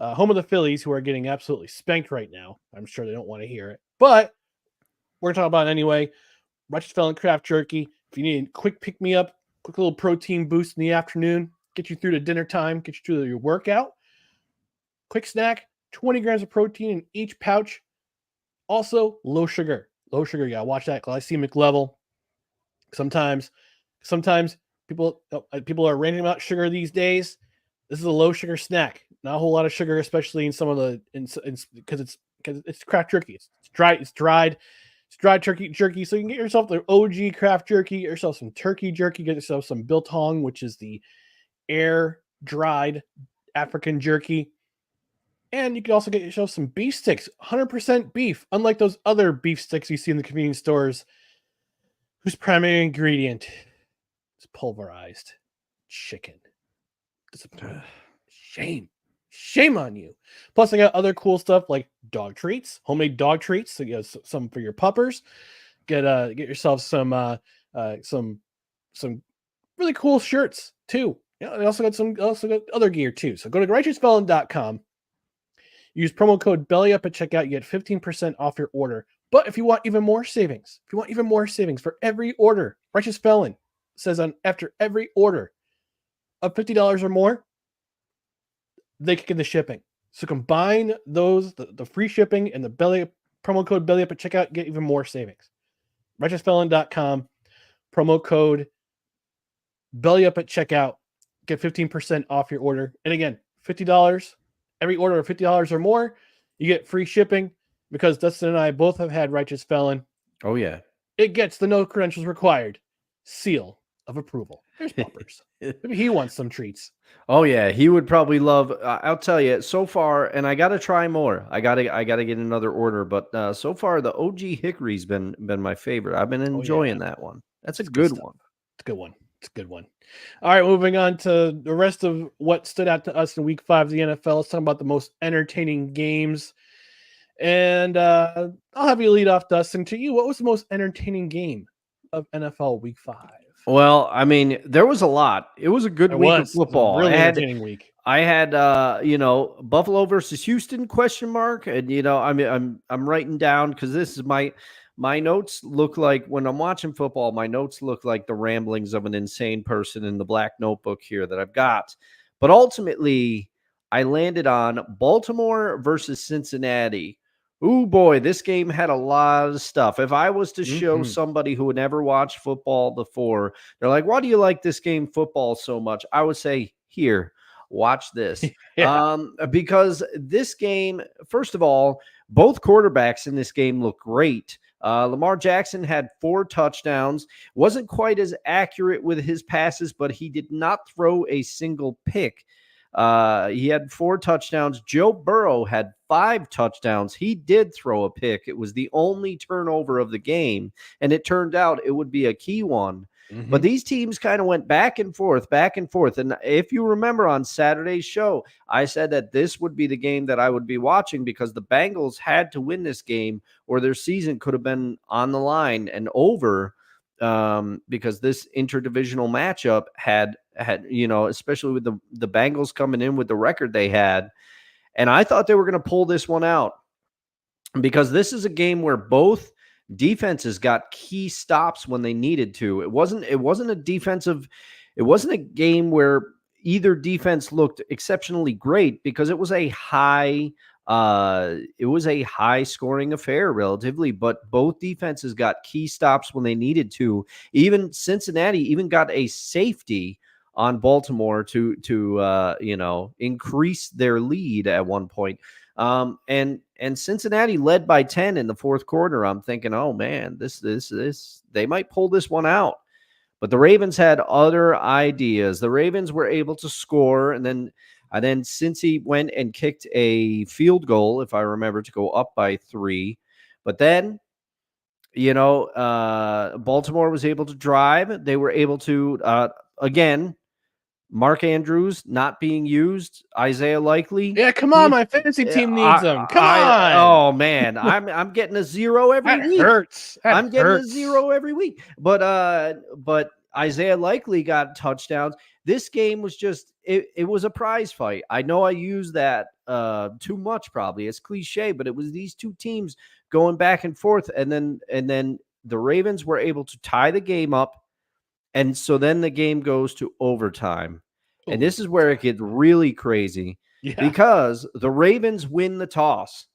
[SPEAKER 2] home of the Phillies, who are getting absolutely spanked right now. I'm sure they don't want to hear it. But we're going to talk about it anyway. Righteous Felon Craft Jerky. If you need a quick pick-me-up, quick little protein boost in the afternoon, get you through to dinner time, get you through your workout. Quick snack, 20 grams of protein in each pouch. Also, low sugar. Low sugar, you gotta watch that glycemic level. Sometimes people are ranting about sugar these days. This is a low sugar snack. Not a whole lot of sugar, especially in some of the because it's craft jerky. It's dried jerky. So you can get yourself the OG craft jerky, get yourself some turkey jerky, get yourself some biltong, which is the air dried African jerky. And you can also get yourself some beef sticks, 100% beef, unlike those other beef sticks you see in the convenience stores, whose primary ingredient is pulverized chicken. Shame on you. Plus, I got other cool stuff like dog treats, homemade dog treats. So you have some for your puppers. Get yourself some really cool shirts too. Yeah, they also got other gear too. So go to righteousfelon.com. Use promo code BELLYUP at checkout. You get 15% off your order. But if you want even more savings, for every order, Righteous Felon says after every order of $50 or more, they kick in the shipping. So combine those, the free shipping and the promo code BELLYUP at checkout, get even more savings. RighteousFelon.com, promo code BELLYUP at checkout, get 15% off your order. And again, $50, every order of $50 or more, you get free shipping because Dustin and I both have had Righteous Felon.
[SPEAKER 3] Oh, yeah.
[SPEAKER 2] It gets the no credentials required seal of approval. There's bumpers. Maybe he wants some treats.
[SPEAKER 3] Oh yeah, he would probably love. I'll tell you, so far, and I got to try more. I got to get another order, but so far the OG Hickory's been my favorite. I've been enjoying that one. That's a good one.
[SPEAKER 2] It's a good one. It's a good one. All right, moving on to the rest of what stood out to us in Week 5 of the NFL. Let's talk about the most entertaining games. And I'll have you lead off, Dustin. To you, what was the most entertaining game of NFL Week 5?
[SPEAKER 3] Well, I mean, there was a lot. It was a good week of football.
[SPEAKER 2] Really entertaining week.
[SPEAKER 3] I had Buffalo versus Houston ? And I'm writing down because this is my notes look like when I'm watching football, my notes look like the ramblings of an insane person in the black notebook here that I've got. But ultimately, I landed on Baltimore versus Cincinnati. Oh boy, this game had a lot of stuff. If I was to show somebody who had never watched football before, they're like, why do you like this game football so much? I would say, here, watch this. Because this game, first of all, both quarterbacks in this game look great. Lamar Jackson had 4 touchdowns, wasn't quite as accurate with his passes, but he did not throw a single pick. He had 4 touchdowns. Joe Burrow had 5 touchdowns. He did throw a pick. It was the only turnover of the game, and it turned out it would be a key one. But these teams kind of went back and forth. And if you remember on Saturday's show, I said that this would be the game that I would be watching because the Bengals had to win this game or their season could have been on the line and over. Because this interdivisional matchup had especially with the Bengals coming in with the record they had. And I thought they were going to pull this one out because this is a game where both defenses got key stops when they needed to. It wasn't a game where either defense looked exceptionally great because it was a high scoring affair relatively, but both defenses got key stops when they needed to. Even Cincinnati even got a safety on Baltimore to increase their lead at one point. And Cincinnati led by 10 in the fourth quarter. I'm thinking, oh man, this they might pull this one out. But the Ravens had other ideas. The Ravens were able to score, and then Cincy went and kicked a field goal, if I remember, to go up by 3. But then, Baltimore was able to drive. They were able to, again, Mark Andrews not being used, Isaiah Likely.
[SPEAKER 2] Yeah, come on, my fantasy team needs them. Come on.
[SPEAKER 3] Oh man, I'm getting a 0 every week.
[SPEAKER 2] Hurts.
[SPEAKER 3] I'm getting a 0 every week. But Isaiah Likely got touchdowns. This game was just it was a prize fight. I know I use that too much probably. It's cliche, but it was these two teams going back and forth, and then the Ravens were able to tie the game up. And so then the game goes to overtime. And this is where it gets really crazy because the Ravens win the toss.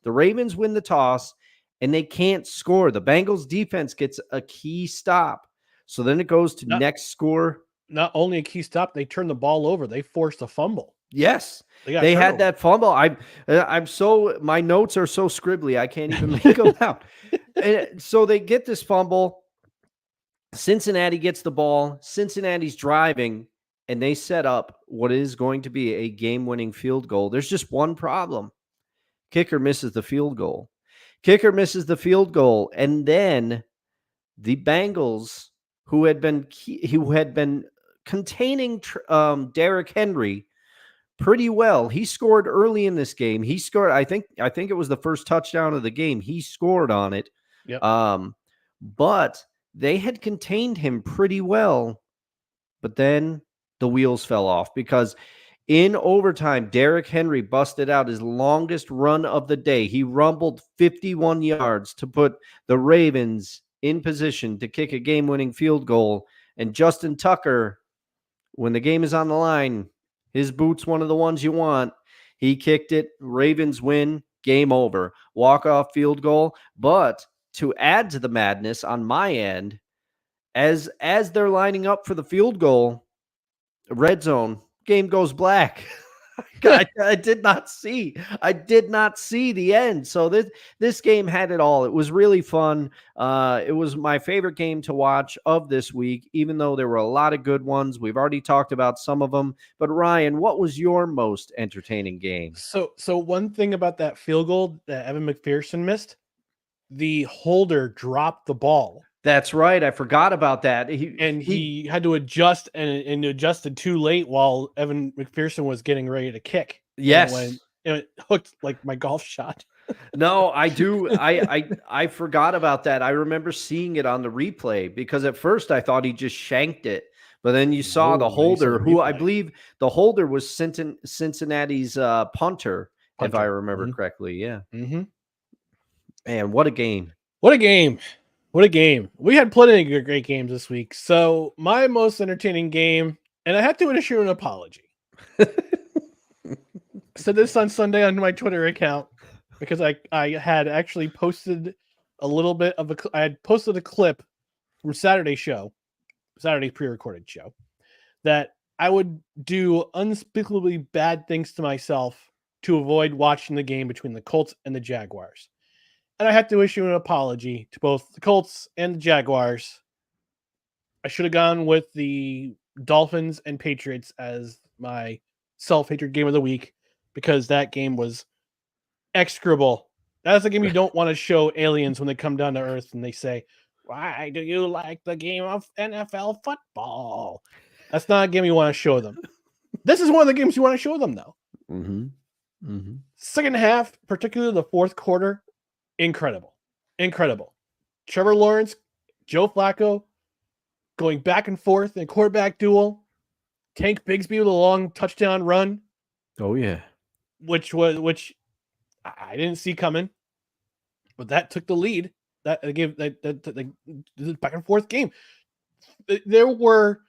[SPEAKER 3] And they can't score. The Bengals defense gets a key stop. So then it goes to next score.
[SPEAKER 2] Not only a key stop, they turn the ball over. They forced a fumble.
[SPEAKER 3] Yes. They had that fumble. My notes are so scribbly. I can't even make them out. And so they get this fumble. Cincinnati gets the ball. Cincinnati's driving, and they set up what is going to be a game-winning field goal. There's just one problem. Kicker misses the field goal. And then the Bengals, who had been containing Derrick Henry pretty well. He scored early in this game. He scored, I think it was the first touchdown of the game. He scored on it.
[SPEAKER 2] Yep.
[SPEAKER 3] But they had contained him pretty well but then the wheels fell off because in overtime, Derrick Henry busted out his longest run of the day. He rumbled 51 yards to put the Ravens in position to kick a game-winning field goal. And Justin Tucker, when the game is on the line, his boot's one of the ones you want. He kicked it. Ravens win. Game over. Walk-off field goal. But to add to the madness on my end, as they're lining up for the field goal, red zone, game goes black. I did not see the end. So this game had it all. It was really fun. It was my favorite game to watch of this week, even though there were a lot of good ones. We've already talked about some of them. But Ryan, what was your most entertaining game?
[SPEAKER 2] So one thing about that field goal that Evan McPherson missed, the holder dropped the ball.
[SPEAKER 3] That's right. I forgot about that.
[SPEAKER 2] He had to adjust and adjusted too late while Evan McPherson was getting ready to kick.
[SPEAKER 3] Yes.
[SPEAKER 2] And it hooked like my golf shot.
[SPEAKER 3] No, I do. I forgot about that. I remember seeing it on the replay because at first I thought he just shanked it. But then you saw the holder, who I believe the holder was Cincinnati's punter, if I remember correctly. Yeah.
[SPEAKER 2] Mm-hmm.
[SPEAKER 3] Man, what a game.
[SPEAKER 2] What a game. What a game. We had plenty of great games this week. So my most entertaining game, and I have to issue an apology. Said this on Sunday on my Twitter account because I had actually posted a little bit of I had posted a clip from Saturday's pre-recorded show, that I would do unspeakably bad things to myself to avoid watching the game between the Colts and the Jaguars. And I have to issue an apology to both the Colts and the Jaguars. I should have gone with the Dolphins and Patriots as my self-hatred game of the week because that game was execrable. That's the game you don't want to show aliens when they come down to Earth and they say, "Why do you like the game of NFL football?" That's not a game you want to show them. This is one of the games you want to show them, though.
[SPEAKER 3] Mm-hmm. Mm-hmm.
[SPEAKER 2] Second half, particularly the fourth quarter, incredible. Trevor Lawrence, Joe Flacco going back and forth in a quarterback duel. Tank Bigsby with a long touchdown run.
[SPEAKER 3] Oh yeah.
[SPEAKER 2] Which I didn't see coming. But that took the lead. That gave that back and forth game. There were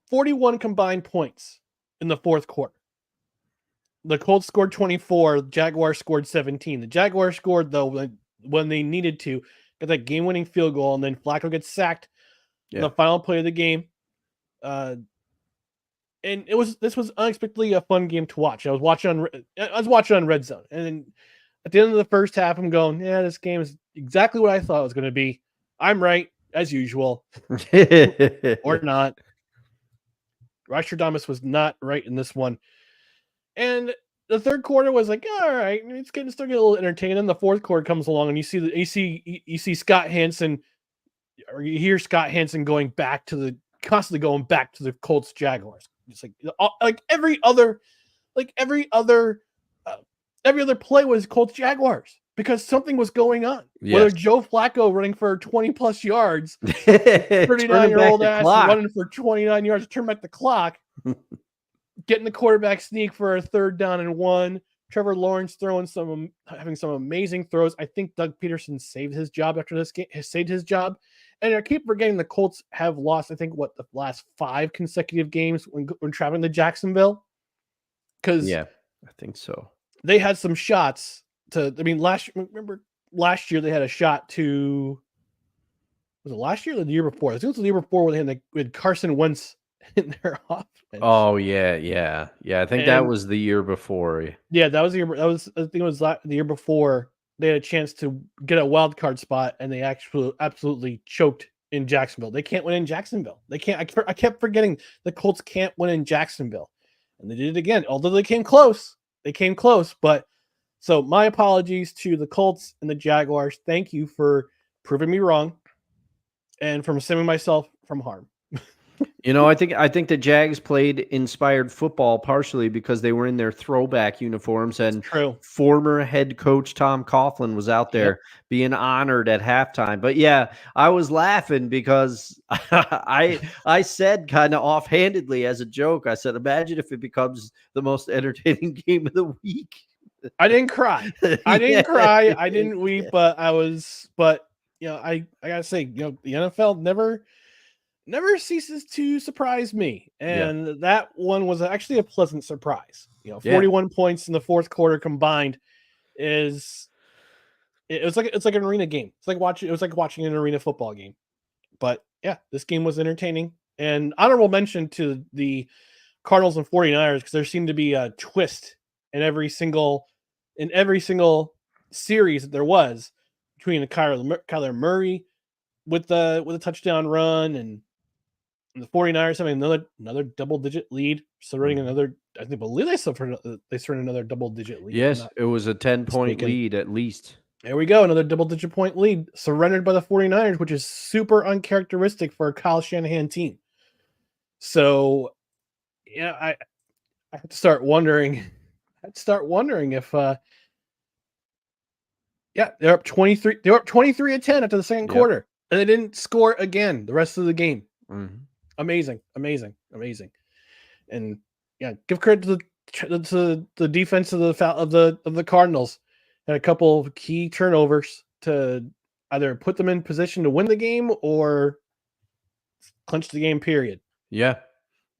[SPEAKER 2] 41 combined points in the fourth quarter. The Colts scored 24. The Jaguars scored 17. The Jaguars scored, though, when they needed to, get that game-winning field goal, and then Flacco gets sacked in the final play of the game. And this was unexpectedly a fun game to watch. I was watching on Red Zone, and then at the end of the first half, I'm going, yeah, this game is exactly what I thought it was going to be. I'm right, as usual. Or not. Rashard was not right in this one. And the third quarter was like, all right, it's getting a little entertaining. And the fourth quarter comes along, and you see Scott Hansen, or you hear Scott Hansen constantly going back to the Colts Jaguars. It's like every other play was Colts Jaguars because something was going on. Yes. Whether Joe Flacco running for 20 plus yards, 39-year-old ass running for 29 yards to turn back the clock. Getting the quarterback sneak for a 3rd down and 1. Trevor Lawrence having some amazing throws. I think Doug Peterson saved his job after this game. And I keep forgetting the Colts have lost, I think, the last 5 consecutive games when traveling to Jacksonville. Because
[SPEAKER 3] I think so.
[SPEAKER 2] They had some shots last year they had a shot to. Was it last year or the year before? I think it was the year before when they had Carson Wentz in their offense.
[SPEAKER 3] Oh yeah. I think that was the year before.
[SPEAKER 2] Yeah, that was the year. I think it was the year before they had a chance to get a wild card spot, and they actually absolutely choked in Jacksonville. They can't win in Jacksonville. They can't. I kept forgetting the Colts can't win in Jacksonville, and they did it again. Although they came close, But so my apologies to the Colts and the Jaguars. Thank you for proving me wrong, and from saving myself from harm.
[SPEAKER 3] You know, I think the Jags played inspired football partially because they were in their throwback uniforms, and
[SPEAKER 2] True.
[SPEAKER 3] former head coach Tom Coughlin was out there being honored at halftime. But yeah, I was laughing because I said kind of offhandedly as a joke, I said, imagine if it becomes the most entertaining game of the week.
[SPEAKER 2] I didn't cry. I didn't cry. I didn't weep, but I gotta say, the NFL never ceases to surprise me. And that one was actually a pleasant surprise. 41 points in the fourth quarter combined it's like an arena game. It was like watching an arena football game. But yeah, this game was entertaining. And honorable mention to the Cardinals and 49ers, because there seemed to be a twist in every single series that there was between Kyler Murray with the touchdown run and the 49ers having another double-digit lead, surrendering another. I believe they surrendered another double-digit lead.
[SPEAKER 3] Yes, it was a 10-point lead at least.
[SPEAKER 2] There we go, another double-digit point lead surrendered by the 49ers, which is super uncharacteristic for a Kyle Shanahan team. So, I have to start wondering. If they're up 23. They were up 23-10 after the second quarter, and they didn't score again the rest of the game.
[SPEAKER 3] Mm-hmm.
[SPEAKER 2] Amazing. And give credit to the defense of the Cardinals. Had a couple of key turnovers to either put them in position to win the game or clinch the game. Period.
[SPEAKER 3] Yeah,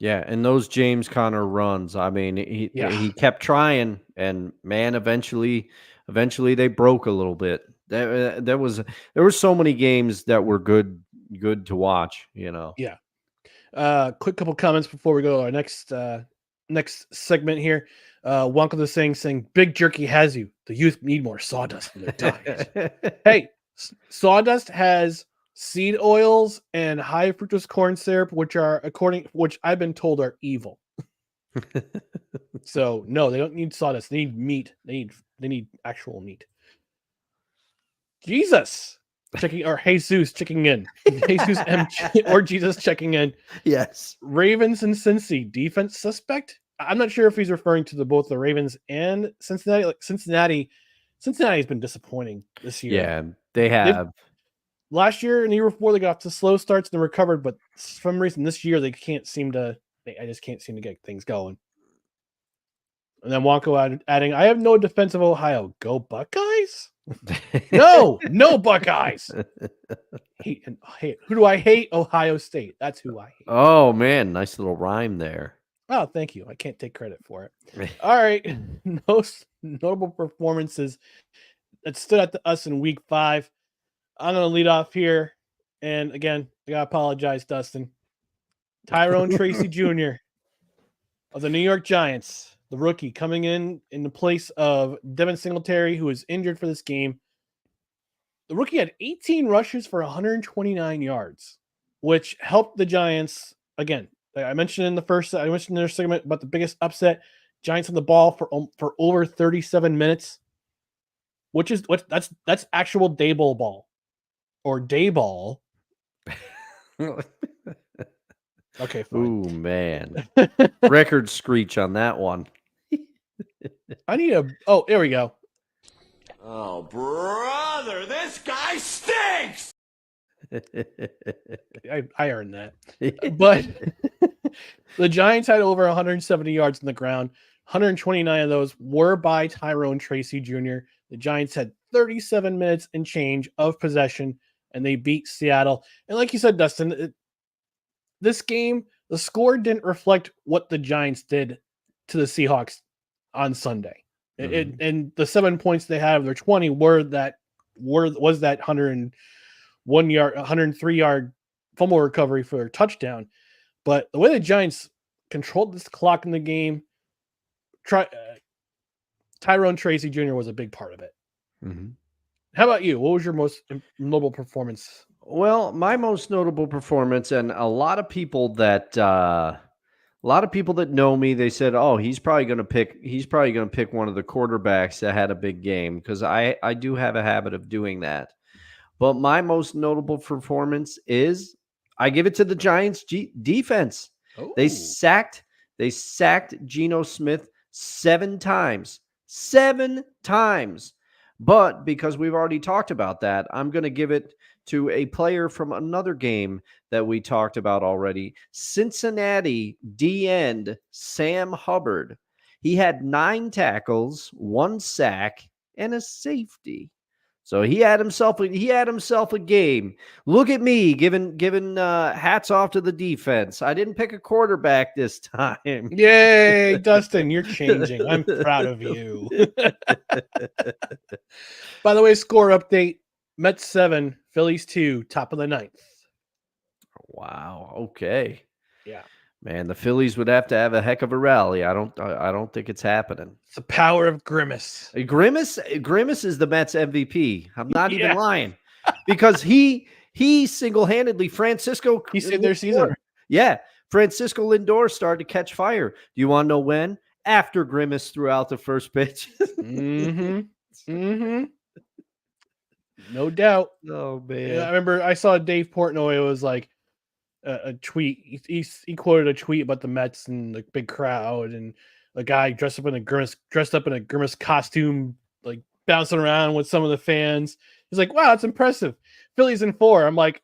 [SPEAKER 3] and those James Conner runs. I mean, he kept trying, and man, eventually they broke a little bit. There were so many games that were good to watch.
[SPEAKER 2] Yeah. Quick couple comments before we go to our next segment here. Wonka the saying, "Big Jerky has you. The youth need more sawdust in their diet." Hey, sawdust has seed oils and high fructose corn syrup, which I've been told are evil. So no, they don't need sawdust. They need meat. They need actual meat. Jesus. Jesus checking in. Jesus or Jesus checking in.
[SPEAKER 3] Yes.
[SPEAKER 2] Ravens and Cincy defense suspect. I'm not sure if he's referring to both the Ravens and Cincinnati. Like Cincinnati's been disappointing this year.
[SPEAKER 3] Yeah, they have.
[SPEAKER 2] Last year and the year before, they got to slow starts and recovered, but for some reason this year they can't seem to. I just can't seem to get things going. And then Wonko adding, "I have no defense of Ohio. Go Buckeyes." No Buckeyes. Hey, who do I hate? Ohio State. That's who I hate.
[SPEAKER 3] Oh man, nice little rhyme there.
[SPEAKER 2] Oh, thank you. I can't take credit for it. All right. Most notable performances that stood out to us in week 5. I'm going to lead off here. And again, I got to apologize, Dustin. Tyrone Tracy Jr. of the New York Giants, the rookie, coming in the place of Devin Singletary, who was injured for this game. The rookie had 18 rushes for 129 yards, which helped the Giants. Again, I mentioned in their segment about the biggest upset. Giants on the ball for over 37 minutes, that's actual day bowl ball or day ball. Okay, fine.
[SPEAKER 3] Ooh, man. Record screech on that one.
[SPEAKER 2] There we go.
[SPEAKER 5] Oh, brother, this guy stinks!
[SPEAKER 2] I earned that. But the Giants had over 170 yards on the ground. 129 of those were by Tyrone Tracy Jr. The Giants had 37 minutes and change of possession, and they beat Seattle. And like you said, Dustin, this game, the score didn't reflect what the Giants did to the Seahawks on Sunday. Mm-hmm. And the 7 points they had of their 20 was that 103 yard fumble recovery for a touchdown. But the way the Giants controlled this clock in the game, Tyrone Tracy Jr. was a big part of it.
[SPEAKER 3] Mm-hmm.
[SPEAKER 2] How about you? What was your most notable performance?
[SPEAKER 3] Well, my most notable performance, and a lot of people that know me, they said, "Oh, he's probably going to pick one of the quarterbacks that had a big game," because I do have a habit of doing that. But my most notable performance is I give it to the Giants defense.
[SPEAKER 2] Oh.
[SPEAKER 3] They sacked Geno Smith 7 times. 7 times. But because we've already talked about that, I'm going to give it to a player from another game that we talked about already. Cincinnati D-end Sam Hubbard. He had 9 tackles, 1 sack, and a safety. So he had himself a game. Look at me giving hats off to the defense. I didn't pick a quarterback this time.
[SPEAKER 2] Yay, Dustin, you're changing. I'm proud of you. By the way, score update: Mets 7, Phillies 2, top of the 9th.
[SPEAKER 3] Wow. Okay.
[SPEAKER 2] Yeah.
[SPEAKER 3] Man, the Phillies would have to have a heck of a rally. I don't think it's happening.
[SPEAKER 2] It's the power of Grimace.
[SPEAKER 3] Grimace is the Mets MVP. I'm not even lying, because he single-handedly Francisco.
[SPEAKER 2] He saved their season.
[SPEAKER 3] Yeah, Francisco Lindor started to catch fire. Do you want to know when? After Grimace threw out the first pitch.
[SPEAKER 2] No doubt.
[SPEAKER 3] Oh man!
[SPEAKER 2] Yeah, I remember I saw Dave Portnoy. It was like a tweet. He quoted a tweet about the Mets and the big crowd and a guy dressed up in a Grimace costume, like bouncing around with some of the fans. He's like, "Wow, that's impressive." Phillies in 4. I'm like,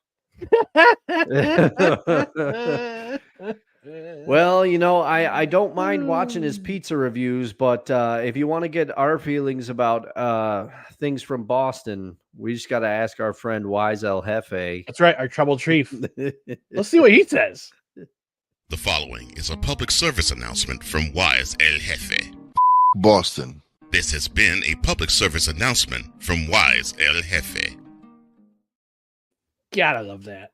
[SPEAKER 3] well, I don't mind watching his pizza reviews, but if you want to get our feelings about things from Boston, we just got to ask our friend Wise El Jefe.
[SPEAKER 2] That's right, our troubled chief. Let's see what he says.
[SPEAKER 6] The following is a public service announcement from Wise El Jefe.
[SPEAKER 7] Boston.
[SPEAKER 6] This has been a public service announcement from Wise El Jefe.
[SPEAKER 2] Gotta love that.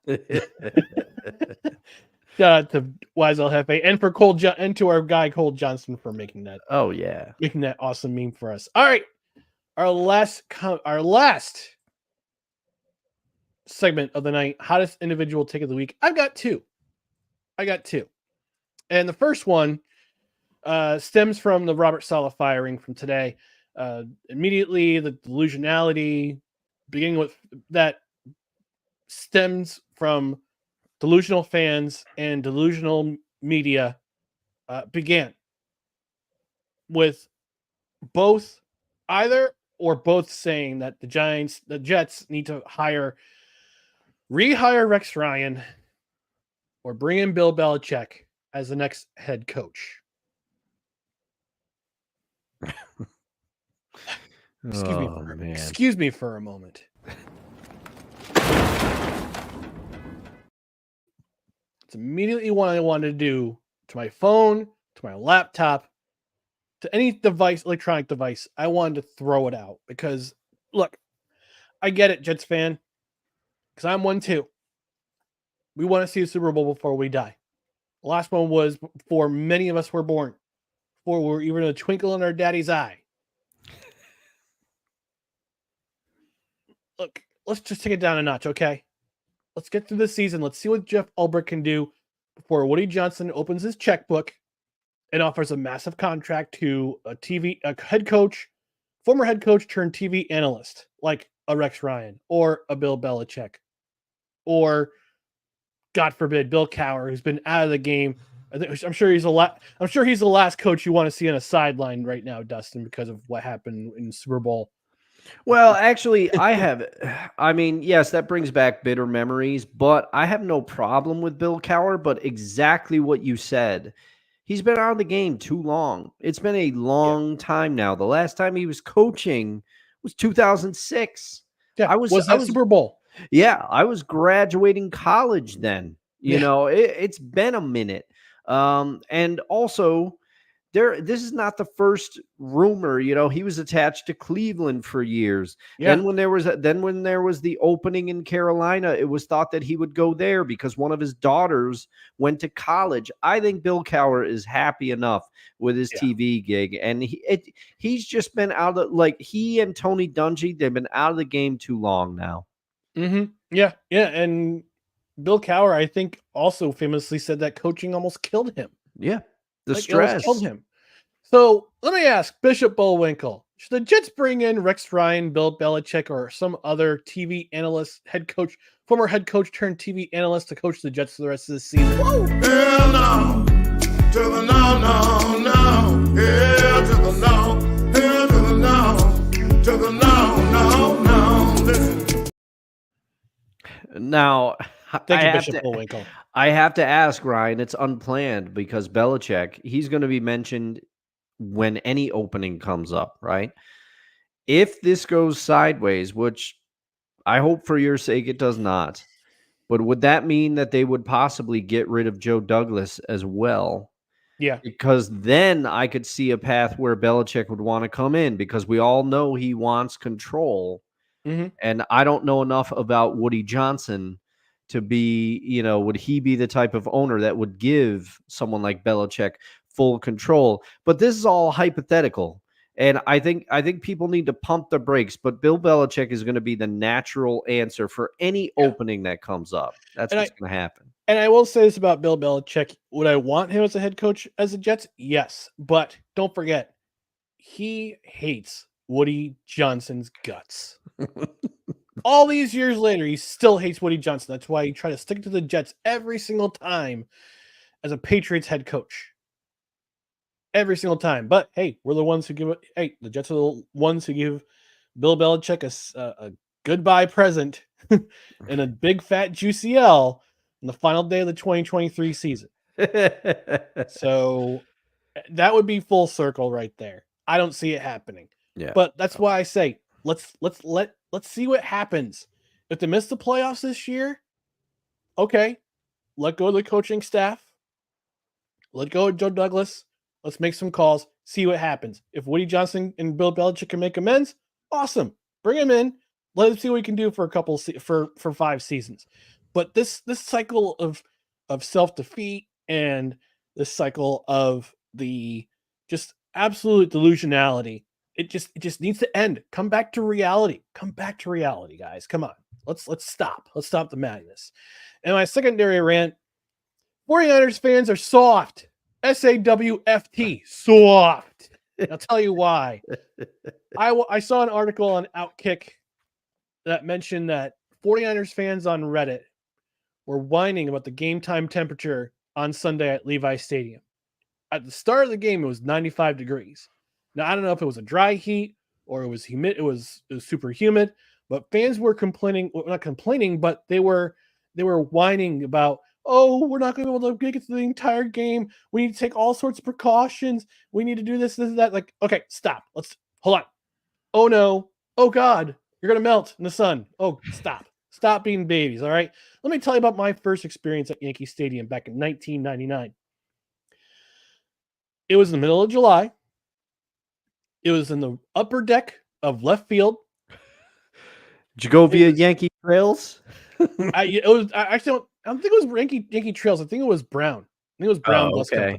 [SPEAKER 2] Shout out to Wise El Jefe and for and to our guy Cole Johnson for making that.
[SPEAKER 3] Oh yeah,
[SPEAKER 2] making that awesome meme for us. All right, our last segment of the night, hottest individual take of the week. I got two, and the first one stems from the Robert Saleh firing from today. Immediately, the delusionality, beginning with that, stems from delusional fans and delusional media, began with either or both saying that the Jets need to rehire Rex Ryan or bring in Bill Belichick as the next head coach. Excuse me for a moment. It's immediately what I wanted to do to my phone, to my laptop, to any device, electronic device. I wanted to throw it out because, look, I get it, Jets fan, because I'm one too. We want to see a Super Bowl before we die. The last one was before many of us were born, before we were even a twinkle in our daddy's eye. Look, let's just take it down a notch, okay? Let's get through the season. Let's see what Jeff Ulbrich can do before Woody Johnson opens his checkbook and offers a massive contract to a head coach, former head coach turned TV analyst, like a Rex Ryan or a Bill Belichick, or God forbid, Bill Cowher, who's been out of the game. I'm sure he's the last coach you want to see on a sideline right now, Dustin, because of what happened in the Super Bowl.
[SPEAKER 3] Well, actually, yes, that brings back bitter memories, but I have no problem with Bill Cowher, but exactly what you said. He's been out of the game too long. It's been a long time now. The last time he was coaching was 2006.
[SPEAKER 2] Yeah, I was Super Bowl.
[SPEAKER 3] Yeah, I was graduating college then. You know, it's been a minute. And also, this is not the first rumor. You know, he was attached to Cleveland for years. Yeah. Then when there was the opening in Carolina, it was thought that he would go there because one of his daughters went to college. I think Bill Cowher is happy enough with his TV gig, and he's just been out of, like, he and Tony Dungy, they've been out of the game too long now.
[SPEAKER 2] Mm-hmm. Yeah, and Bill Cowher, I think, also famously said that coaching almost killed him.
[SPEAKER 3] Yeah. The stress
[SPEAKER 2] killed him. So let me ask Bishop Bullwinkle, Should the Jets bring in Rex Ryan, Bill Belichick, or some other TV analyst, head coach, former head coach turned TV analyst to coach the Jets for the rest of the season? Whoa!
[SPEAKER 5] Hell no. To the no, no, no. Hell to the no. Hell to the no. To the no, no, no. Listen.
[SPEAKER 3] Now,
[SPEAKER 2] Thank you, Bishop Bullwinkle.
[SPEAKER 3] I have to ask, Ryan, it's unplanned because Belichick, he's going to be mentioned when any opening comes up, right? If this goes sideways, which I hope for your sake it does not, but would that mean that they would possibly get rid of Joe Douglas as well?
[SPEAKER 2] Yeah.
[SPEAKER 3] Because then I could see a path where Belichick would want to come in because we all know he wants control.
[SPEAKER 2] Mm-hmm.
[SPEAKER 3] And I don't know enough about Woody Johnson to be, would he be the type of owner that would give someone like Belichick full control? But this is all hypothetical. And I think people need to pump the brakes, but Bill Belichick is going to be the natural answer for any opening that comes up. That's what's going to happen.
[SPEAKER 2] And I will say this about Bill Belichick. Would I want him as a head coach as the Jets? Yes. But don't forget, he hates Woody Johnson's guts. All these years later, he still hates Woody Johnson. That's why he tried to stick to the Jets every single time as a Patriots head coach. Every single time. But hey, we're the ones who give it. Hey, the Jets are the ones who give Bill Belichick a goodbye present and a big fat juicy L on the final day of the 2023 season. So that would be full circle right there. I don't see it happening.
[SPEAKER 3] Yeah.
[SPEAKER 2] But that's why I say let's see what happens. If they miss the playoffs this year, okay, let go of the coaching staff. Let go of Joe Douglas. Let's make some calls, see what happens. If Woody Johnson and Bill Belichick can make amends, awesome. Bring him in. Let him see what he can do for for 5 seasons. But this cycle of self-defeat and this cycle of the just absolute delusionality, it just needs to end. Come back to reality. Come back to reality, guys. Come on. Let's stop. Let's stop the madness. And my secondary rant, 49ers fans are soft. SAWFT, soft. I'll tell you why. I saw an article on Outkick that mentioned that 49ers fans on Reddit were whining about the game time temperature on Sunday at Levi Stadium. At the start of the game, it was 95 degrees. Now, I don't know if it was a dry heat or it was humid. It was super humid, but fans were complaining, well, not complaining, but they were whining about, oh, we're not going to be able to make it through the entire game. We need to take all sorts of precautions. We need to do this, that. Like, okay, stop. Let's hold on. Oh no. Oh God, you're going to melt in the sun. Oh, stop. Stop being babies. All right. Let me tell you about my first experience at Yankee Stadium back in 1999. It was in the middle of July. It was in the upper deck of left field.
[SPEAKER 3] Did you go via Yankee Trails?
[SPEAKER 2] I don't think it was Yankee Trails. I think it was Brown. I think it was Brown.
[SPEAKER 3] Oh, okay.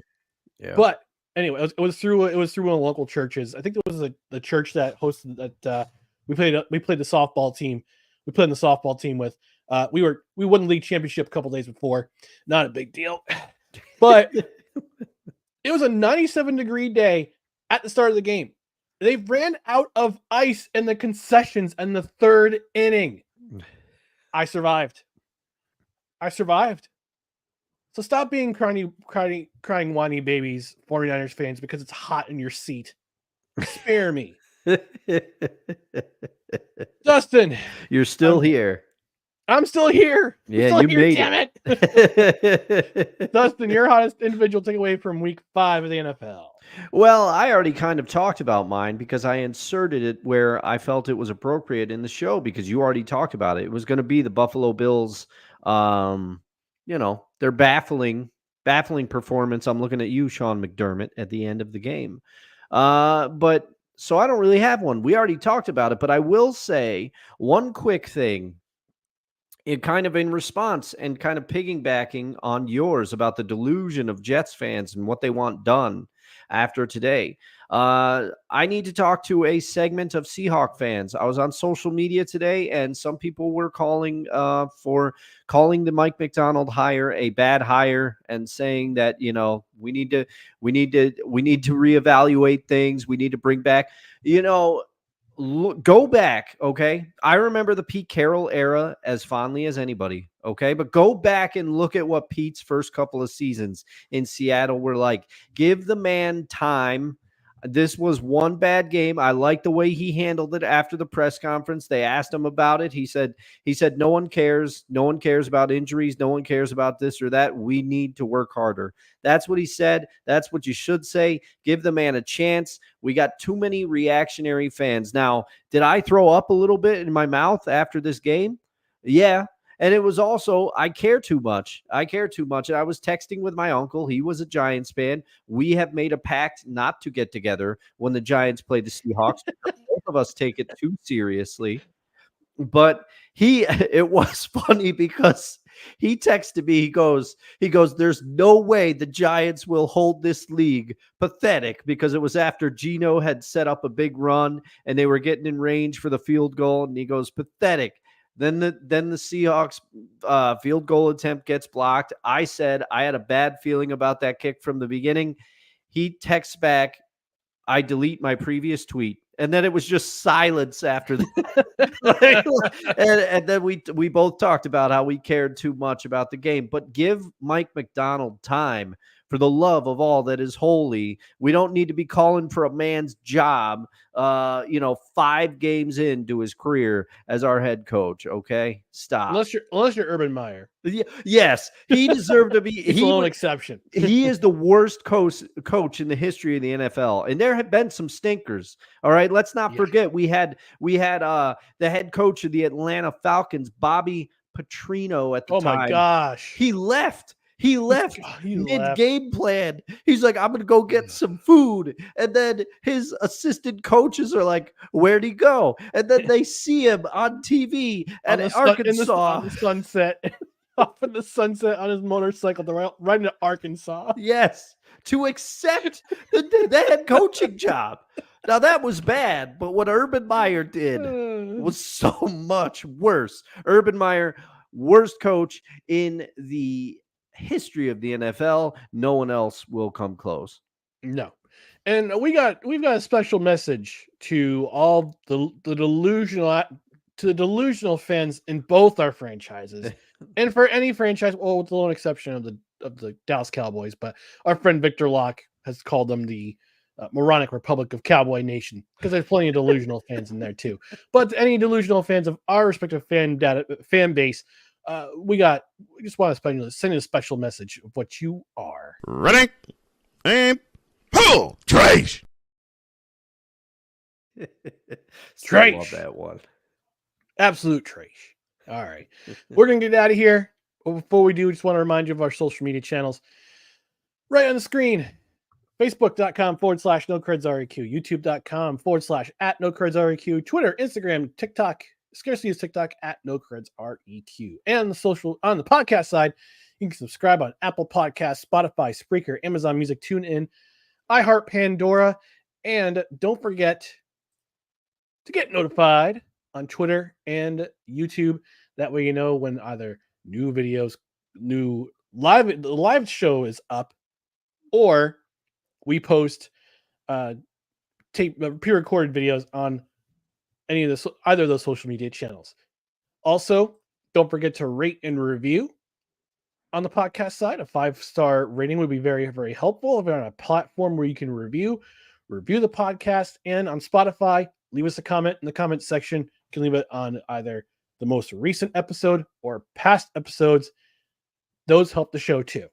[SPEAKER 3] Yeah.
[SPEAKER 2] But anyway, it was through one of the local churches. I think it was the church that hosted that. We played the softball team. We played in the softball team with. We won the league championship a couple days before. Not a big deal, but it was a 97-degree day at the start of the game. They ran out of ice in the concessions in the 3rd inning. I survived. So stop being crying whiny babies, 49ers fans, because it's hot in your seat. Spare me. Dustin.
[SPEAKER 3] You're still here.
[SPEAKER 2] I'm still here.
[SPEAKER 3] Yeah, you made
[SPEAKER 2] damn
[SPEAKER 3] it.
[SPEAKER 2] Dustin, your hottest individual takeaway from week 5 of the NFL.
[SPEAKER 3] Well, I already kind of talked about mine because I inserted it where I felt it was appropriate in the show because you already talked about it. It was going to be the Buffalo Bills, their baffling performance. I'm looking at you, Sean McDermott, at the end of the game. But so I don't really have one. We already talked about it, but I will say one quick thing. It kind of in response and kind of piggybacking on yours about the delusion of Jets fans and what they want done. after today. I need to talk to a segment of Seahawk fans. I was on social media today, and some people were calling the Mike McDonald hire a bad hire and saying that, we need to reevaluate things. We need to bring back, go back. Okay. I remember the Pete Carroll era as fondly as anybody. Okay. But go back and look at what Pete's first couple of seasons in Seattle were like. Give the man time. This was one bad game. I like the way he handled it after the press conference. They asked him about it. He said, no one cares. No one cares about injuries. No one cares about this or that. We need to work harder. That's what he said. That's what you should say. Give the man a chance. We got too many reactionary fans. Now, did I throw up a little bit in my mouth after this game? Yeah. And it was also, I care too much. And I was texting with my uncle. He was a Giants fan. We have made a pact not to get together when the Giants play the Seahawks. Both of us take it too seriously. But it was funny because he texted me. He goes, there's no way the Giants will hold this league. Pathetic, because it was after Geno had set up a big run and they were getting in range for the field goal. And he goes, pathetic. Then the Seahawks field goal attempt gets blocked. I said I had a bad feeling about that kick from the beginning. He texts back, I delete my previous tweet. And then it was just silence after that. and then we both talked about how we cared too much about the game. But give Mike McDonald time. For the love of all that is holy. We don't need to be calling for a man's job, 5 games into his career as our head coach. Okay, stop.
[SPEAKER 2] Unless you're Urban Meyer.
[SPEAKER 3] Yes, he deserved to be.
[SPEAKER 2] He's a little exception.
[SPEAKER 3] He is the worst coach in the history of the NFL, and there have been some stinkers. All right, let's not forget we had the head coach of the Atlanta Falcons, Bobby Petrino, at the time.
[SPEAKER 2] Oh my gosh,
[SPEAKER 3] he left. He left mid-game plan. He's like, I'm going to go get some food. And then his assistant coaches are like, where'd he go? And then they see him on TV at Arkansas.
[SPEAKER 2] On the sunset. Off in the sunset on his motorcycle right into Arkansas.
[SPEAKER 3] Yes, to accept the head coaching job. Now, that was bad, but what Urban Meyer did was so much worse. Urban Meyer, worst coach in the history of the NFL. No one else will come close.
[SPEAKER 2] No. And we've got a special message to all the delusional fans in both our franchises. And for any franchise, well, with the lone exception of the Dallas Cowboys, but our friend Victor Locke has called them the moronic Republic of Cowboy Nation, because there's plenty of delusional fans in there too. But any delusional fans of our respective fan base, we just want to send you a special message of what you are.
[SPEAKER 6] Ready? And pull! Trash!
[SPEAKER 3] Trash. Love that one.
[SPEAKER 2] Absolute trash. All right. We're going to get out of here. But before we do, just want to remind you of our social media channels. Right on the screen. Facebook.com/NoCredsREQ. YouTube.com/@NoCredsREQ. Twitter, Instagram, TikTok. Scarcely use TikTok @NoCredsREQ. And on the podcast side, you can subscribe on Apple Podcasts, Spotify, Spreaker, Amazon Music, TuneIn, iHeart, Pandora, and don't forget to get notified on Twitter and YouTube. That way you know when either new videos, the live show is up, or we post pre-recorded videos on either of those social media channels. Also, don't forget to rate and review on the podcast side. A 5-star rating would be very, very helpful. If you're on a platform where you can review the podcast, and on Spotify, leave us a comment in the comments section. You can leave it on either the most recent episode or past episodes. Those help the show too.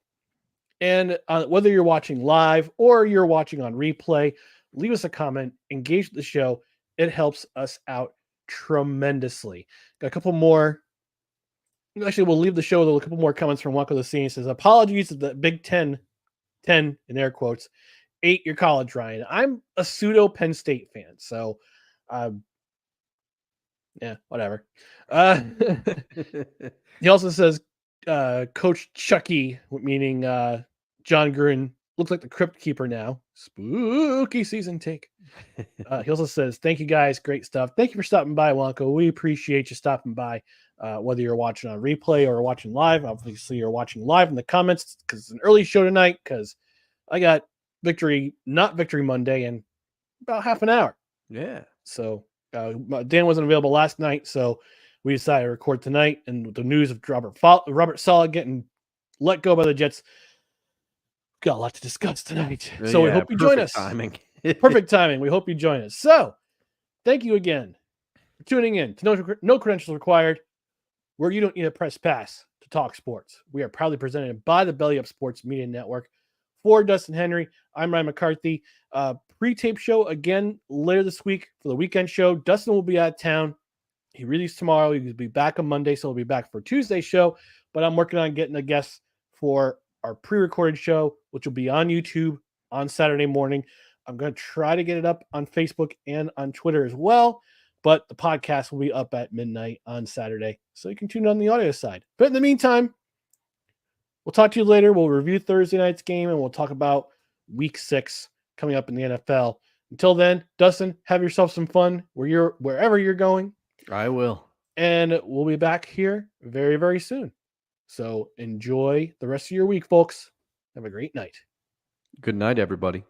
[SPEAKER 2] And whether you're watching live or you're watching on replay, leave us a comment, engage with the show. It helps us out tremendously. Got a couple more. Actually, we'll leave the show with a couple more comments from Wacko the Scene. It says, apologies to the Big 10 in air quotes, 8 your college, Ryan. I'm a pseudo Penn State fan, so yeah, whatever. He also says, Coach Chucky, meaning John Gruden, looks like the Crypt Keeper now. Spooky season take. He also says, thank you guys. Great stuff. Thank you for stopping by, Wonko. We appreciate you stopping by, whether you're watching on replay or watching live. Obviously, you're watching live in the comments because it's an early show tonight because I got not Victory Monday in about half an hour.
[SPEAKER 3] Yeah.
[SPEAKER 2] So Dan wasn't available last night, so we decided to record tonight. And with the news of Robert Saleh getting let go by the Jets, got a lot to discuss tonight. So we hope you join us.
[SPEAKER 3] Timing.
[SPEAKER 2] Perfect timing. We hope you join us. So thank you again for tuning in to No Credentials Required, where you don't need a press pass to talk sports. We are proudly presented by the Belly Up Sports Media Network. For Dustin Henry, I'm Ryan McCarthy. Pre-tape show again later this week for the weekend show. Dustin will be out of town. He released tomorrow. He'll be back on Monday, so he'll be back for Tuesday's show. But I'm working on getting a guest for our pre-recorded show, which will be on YouTube on Saturday morning. I'm going to try to get it up on Facebook and on Twitter as well. But the podcast will be up at midnight on Saturday, so you can tune in on the audio side. But in the meantime, we'll talk to you later. We'll review Thursday night's game, and we'll talk about Week 6 coming up in the NFL. Until then, Dustin, have yourself some fun wherever you're going.
[SPEAKER 3] I will.
[SPEAKER 2] And we'll be back here very, very soon. So enjoy the rest of your week, folks. Have a great night.
[SPEAKER 3] Good night, everybody.